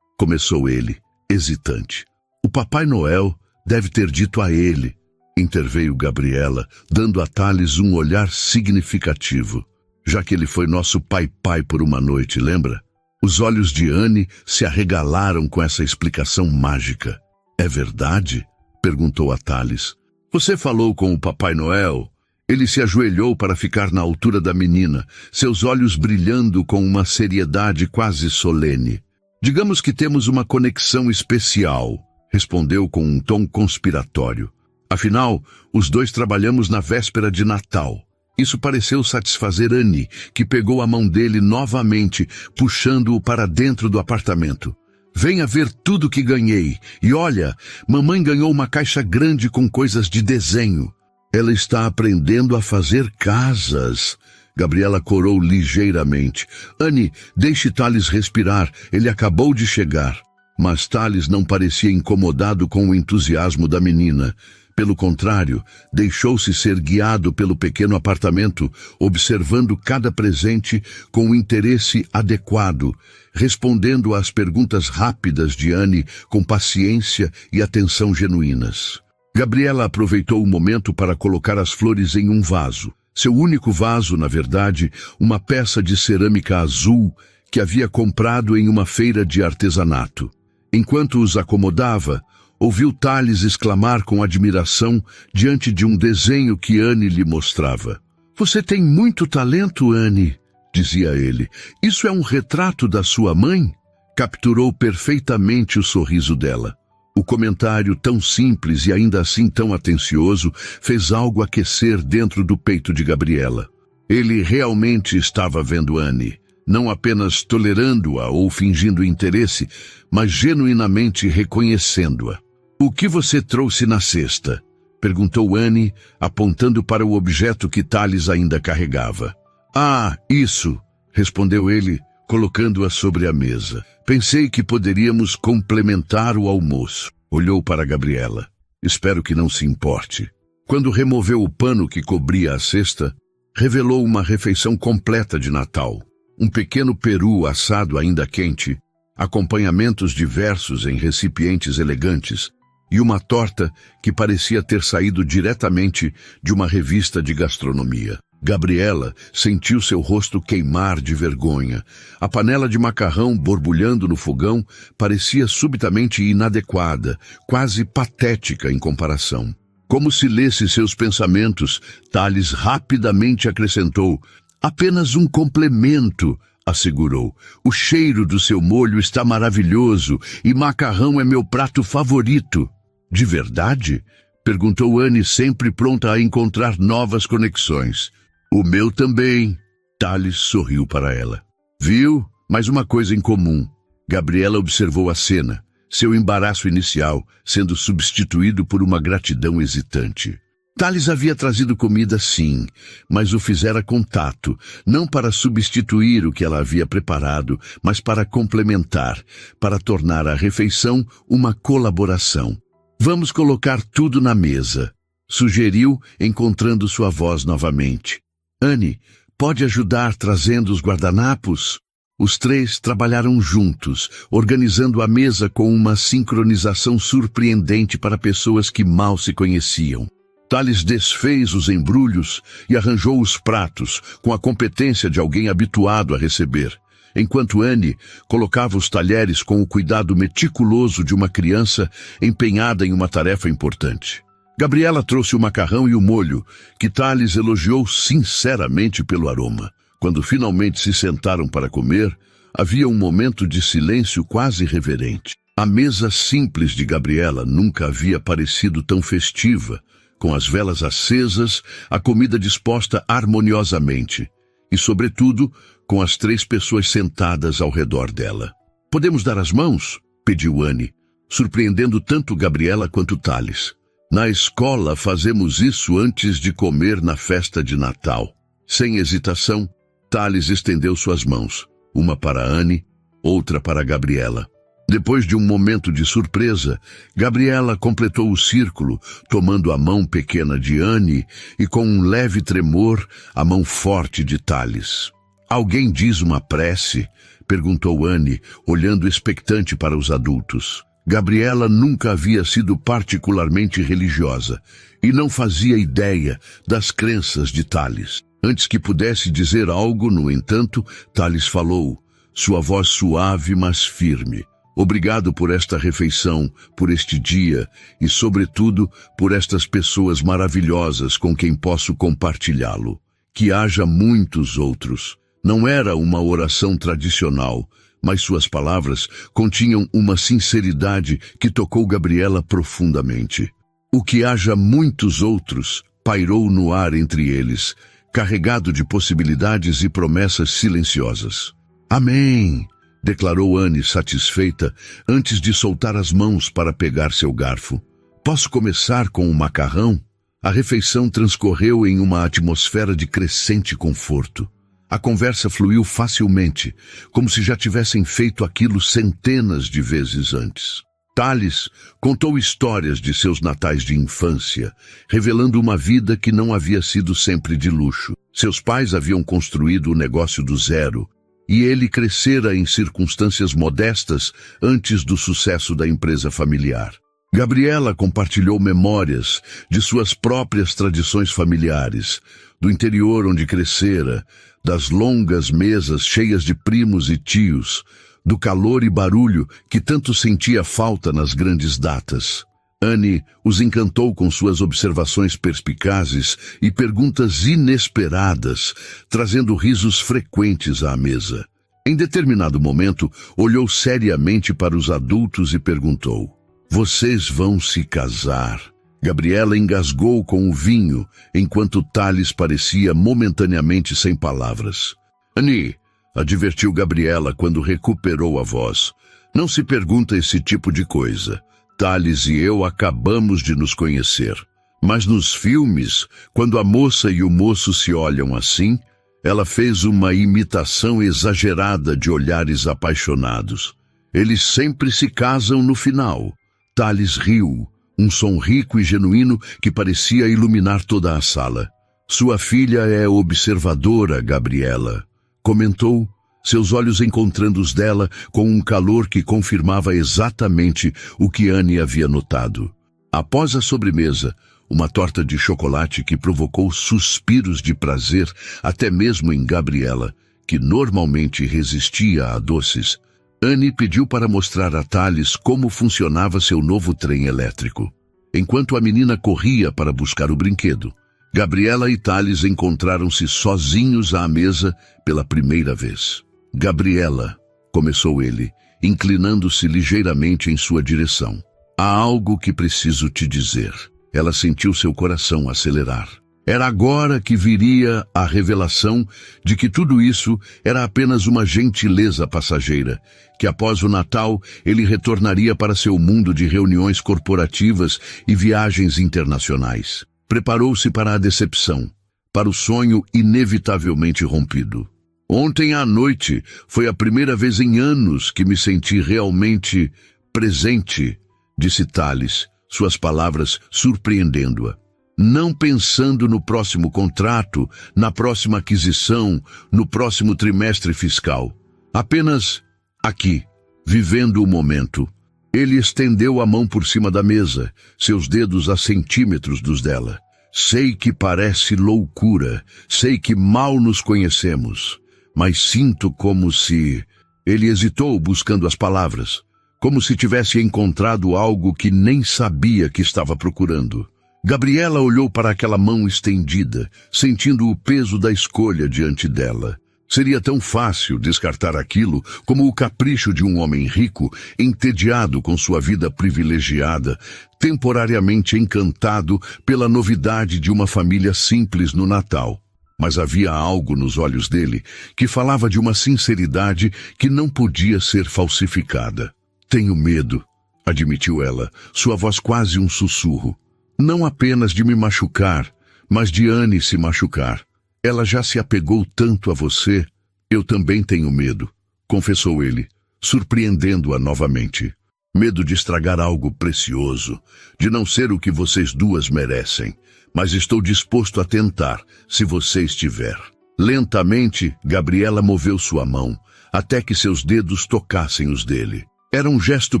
começou ele, hesitante. O Papai Noel deve ter dito a ele, interveio Gabriela, dando a Thales um olhar significativo. Já que ele foi nosso pai por uma noite, lembra? Os olhos de Annie se arregalaram com essa explicação mágica. É verdade? Perguntou a Thales. Você falou com o Papai Noel? Ele se ajoelhou para ficar na altura da menina, seus olhos brilhando com uma seriedade quase solene. Digamos que temos uma conexão especial, respondeu com um tom conspiratório. Afinal, os dois trabalhamos na véspera de Natal. Isso pareceu satisfazer Annie, que pegou a mão dele novamente, puxando-o para dentro do apartamento. Venha ver tudo que ganhei. E olha, mamãe ganhou uma caixa grande com coisas de desenho. Ela está aprendendo a fazer casas. Gabriela corou ligeiramente. Annie, deixe Thales respirar. Ele acabou de chegar. Mas Thales não parecia incomodado com o entusiasmo da menina. Pelo contrário, deixou-se ser guiado pelo pequeno apartamento, observando cada presente com o interesse adequado, respondendo às perguntas rápidas de Annie com paciência e atenção genuínas. Gabriela aproveitou o momento para colocar as flores em um vaso. Seu único vaso, na verdade, uma peça de cerâmica azul que havia comprado em uma feira de artesanato. Enquanto os acomodava, ouviu Thales exclamar com admiração diante de um desenho que Anne lhe mostrava. Você tem muito talento, Anne, dizia ele. Isso é um retrato da sua mãe? Capturou perfeitamente o sorriso dela. O comentário tão simples e ainda assim tão atencioso fez algo aquecer dentro do peito de Gabriela. Ele realmente estava vendo Anne, não apenas tolerando-a ou fingindo interesse, mas genuinamente reconhecendo-a. O que você trouxe na cesta? Perguntou Anne, apontando para o objeto que Thales ainda carregava. Ah, isso, respondeu ele, colocando-a sobre a mesa. Pensei que poderíamos complementar o almoço. Olhou para Gabriela. Espero que não se importe. Quando removeu o pano que cobria a cesta, revelou uma refeição completa de Natal. Um pequeno peru assado ainda quente, acompanhamentos diversos em recipientes elegantes e uma torta que parecia ter saído diretamente de uma revista de gastronomia. Gabriela sentiu seu rosto queimar de vergonha. A panela de macarrão borbulhando no fogão parecia subitamente inadequada, quase patética em comparação. Como se lesse seus pensamentos, Thales rapidamente acrescentou: apenas um complemento, assegurou. O cheiro do seu molho está maravilhoso e macarrão é meu prato favorito. De verdade? Perguntou Anne, sempre pronta a encontrar novas conexões. O meu também. Thales sorriu para ela. Viu? Mais uma coisa em comum. Gabriela observou a cena, seu embaraço inicial sendo substituído por uma gratidão hesitante. Thales havia trazido comida sim, mas o fizera com tato, não para substituir o que ela havia preparado, mas para complementar, para tornar a refeição uma colaboração. Vamos colocar tudo na mesa, sugeriu, encontrando sua voz novamente. Anne, pode ajudar trazendo os guardanapos? Os três trabalharam juntos, organizando a mesa com uma sincronização surpreendente para pessoas que mal se conheciam. Thales desfez os embrulhos e arranjou os pratos, com a competência de alguém habituado a receber, enquanto Anne colocava os talheres com o cuidado meticuloso de uma criança empenhada em uma tarefa importante. Gabriela trouxe o macarrão e o molho, que Thales elogiou sinceramente pelo aroma. Quando finalmente se sentaram para comer, havia um momento de silêncio quase reverente. A mesa simples de Gabriela nunca havia parecido tão festiva, com as velas acesas, a comida disposta harmoniosamente e, sobretudo, com as três pessoas sentadas ao redor dela. Podemos dar as mãos? Pediu Anne, surpreendendo tanto Gabriela quanto Thales. Na escola fazemos isso antes de comer na festa de Natal. Sem hesitação, Thales estendeu suas mãos, uma para Anne, outra para Gabriela. Depois de um momento de surpresa, Gabriela completou o círculo, tomando a mão pequena de Anne e, com um leve tremor, a mão forte de Thales. Alguém diz uma prece? Perguntou Anne, olhando expectante para os adultos. Gabriela nunca havia sido particularmente religiosa e não fazia ideia das crenças de Thales. Antes que pudesse dizer algo, no entanto, Thales falou, sua voz suave, mas firme. Obrigado por esta refeição, por este dia e, sobretudo, por estas pessoas maravilhosas com quem posso compartilhá-lo. Que haja muitos outros. Não era uma oração tradicional, mas suas palavras continham uma sinceridade que tocou Gabriela profundamente. O que haja muitos outros pairou no ar entre eles, carregado de possibilidades e promessas silenciosas. Amém! Declarou Anne satisfeita antes de soltar as mãos para pegar seu garfo. Posso começar com o macarrão? A refeição transcorreu em uma atmosfera de crescente conforto. A conversa fluiu facilmente, como se já tivessem feito aquilo centenas de vezes antes. Thales contou histórias de seus natais de infância, revelando uma vida que não havia sido sempre de luxo. Seus pais haviam construído o negócio do zero, e ele crescera em circunstâncias modestas antes do sucesso da empresa familiar. Gabriela compartilhou memórias de suas próprias tradições familiares, do interior onde crescera, das longas mesas cheias de primos e tios, do calor e barulho que tanto sentia falta nas grandes datas. Annie os encantou com suas observações perspicazes e perguntas inesperadas, trazendo risos frequentes à mesa. Em determinado momento, olhou seriamente para os adultos e perguntou: "Vocês vão se casar?" Gabriela engasgou com o vinho, enquanto Tales parecia momentaneamente sem palavras. "Annie", advertiu Gabriela quando recuperou a voz, "não se pergunta esse tipo de coisa. Tales e eu acabamos de nos conhecer. Mas nos filmes, quando a moça e o moço se olham assim, ela fez uma imitação exagerada de olhares apaixonados. Eles sempre se casam no final." Tales riu, um som rico e genuíno que parecia iluminar toda a sala. "Sua filha é observadora, Gabriela", comentou, seus olhos encontrando os dela com um calor que confirmava exatamente o que Annie havia notado. Após a sobremesa, uma torta de chocolate que provocou suspiros de prazer até mesmo em Gabriela, que normalmente resistia a doces, Annie pediu para mostrar a Tales como funcionava seu novo trem elétrico. Enquanto a menina corria para buscar o brinquedo, Gabriela e Tales encontraram-se sozinhos à mesa pela primeira vez. "Gabriela", começou ele, inclinando-se ligeiramente em sua direção. "Há algo que preciso te dizer." Ela sentiu seu coração acelerar. Era agora que viria a revelação de que tudo isso era apenas uma gentileza passageira, que após o Natal ele retornaria para seu mundo de reuniões corporativas e viagens internacionais. Preparou-se para a decepção, para o sonho inevitavelmente rompido. "Ontem à noite foi a primeira vez em anos que me senti realmente presente", disse Tales, suas palavras surpreendendo-a. "Não pensando no próximo contrato, na próxima aquisição, no próximo trimestre fiscal. Apenas aqui, vivendo o momento." Ele estendeu a mão por cima da mesa, seus dedos a centímetros dos dela. "Sei que parece loucura, sei que mal nos conhecemos, mas sinto como se..." Ele hesitou buscando as palavras, como se tivesse encontrado algo que nem sabia que estava procurando. Gabriela olhou para aquela mão estendida, sentindo o peso da escolha diante dela. Seria tão fácil descartar aquilo como o capricho de um homem rico, entediado com sua vida privilegiada, temporariamente encantado pela novidade de uma família simples no Natal. Mas havia algo nos olhos dele que falava de uma sinceridade que não podia ser falsificada. "Tenho medo", admitiu ela, sua voz quase um sussurro. "Não apenas de me machucar, mas de Annie se machucar. Ela já se apegou tanto a você." "Eu também tenho medo", confessou ele, surpreendendo-a novamente. "Medo de estragar algo precioso, de não ser o que vocês duas merecem. Mas estou disposto a tentar, se você estiver." Lentamente, Gabriela moveu sua mão, até que seus dedos tocassem os dele. Era um gesto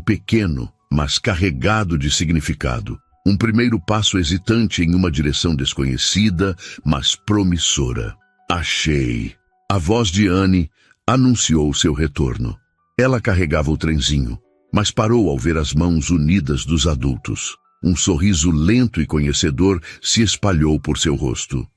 pequeno, mas carregado de significado. Um primeiro passo hesitante em uma direção desconhecida, mas promissora. "Achei." A voz de Annie anunciou seu retorno. Ela carregava o trenzinho, mas parou ao ver as mãos unidas dos adultos. Um sorriso lento e conhecedor se espalhou por seu rosto.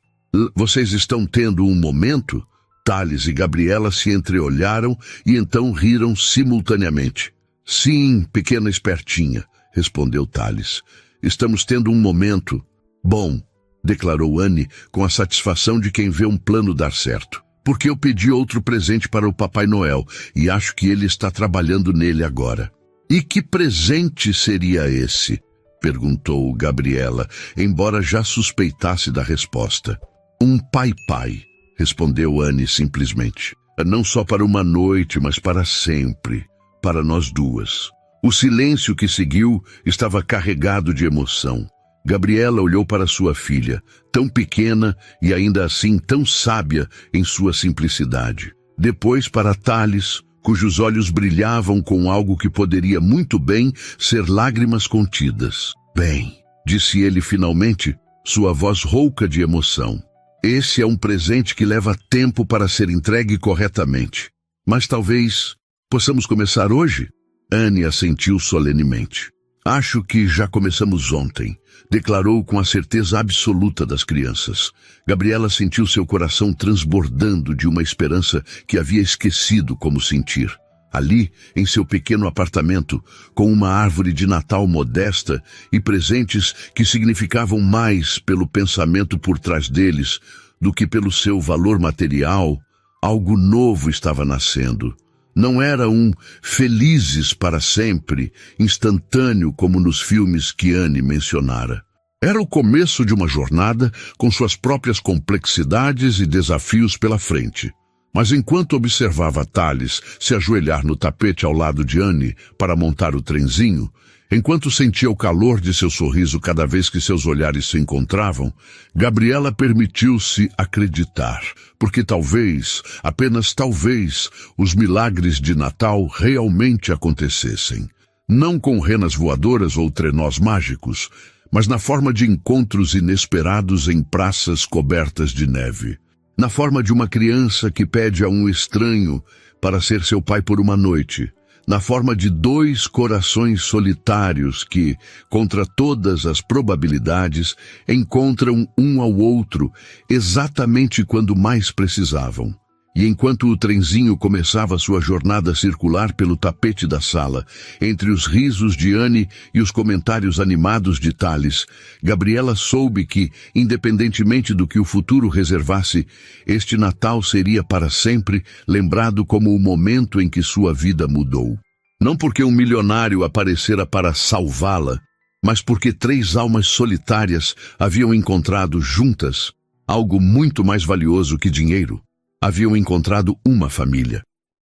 "Vocês estão tendo um momento?" Tales e Gabriela se entreolharam e então riram simultaneamente. "Sim, pequena espertinha", respondeu Tales. "Estamos tendo um momento." "Bom", declarou Annie com a satisfação de quem vê um plano dar certo. "Porque eu pedi outro presente para o Papai Noel e acho que ele está trabalhando nele agora." "E que presente seria esse?" perguntou Gabriela, embora já suspeitasse da resposta. "Um pai-pai", respondeu Annie simplesmente. "Não só para uma noite, mas para sempre. Para nós duas." O silêncio que seguiu estava carregado de emoção. Gabriela olhou para sua filha, tão pequena e ainda assim tão sábia em sua simplicidade. Depois para Tales, cujos olhos brilhavam com algo que poderia muito bem ser lágrimas contidas. "Bem", disse ele finalmente, sua voz rouca de emoção. "Esse é um presente que leva tempo para ser entregue corretamente. Mas talvez Possamos começar hoje? Anne assentiu solenemente. Acho que já começamos ontem, declarou com a certeza absoluta das crianças. Gabriela sentiu seu coração transbordando de uma esperança que havia esquecido como sentir. Ali, em seu pequeno apartamento, com uma árvore de Natal modesta e presentes que significavam mais pelo pensamento por trás deles do que pelo seu valor material, algo novo estava nascendo. Não era um felizes para sempre, instantâneo como nos filmes que Anne mencionara. Era o começo de uma jornada com suas próprias complexidades e desafios pela frente. Mas enquanto observava Thales se ajoelhar no tapete ao lado de Anne para montar o trenzinho, enquanto sentia o calor de seu sorriso cada vez que seus olhares se encontravam, Gabriela permitiu-se acreditar, porque talvez, apenas talvez, os milagres de Natal realmente acontecessem. Não com renas voadoras ou trenós mágicos, mas na forma de encontros inesperados em praças cobertas de neve. Na forma de uma criança que pede a um estranho para ser seu pai por uma noite. Na forma de dois corações solitários que, contra todas as probabilidades, encontram um ao outro exatamente quando mais precisavam. E enquanto o trenzinho começava sua jornada circular pelo tapete da sala, entre os risos de Anne e os comentários animados de Thales, Gabriela soube que, independentemente do que o futuro reservasse, este Natal seria para sempre lembrado como o momento em que sua vida mudou. Não porque um milionário aparecera para salvá-la, mas porque 3 almas solitárias haviam encontrado juntas algo muito mais valioso que dinheiro. Haviam encontrado uma família.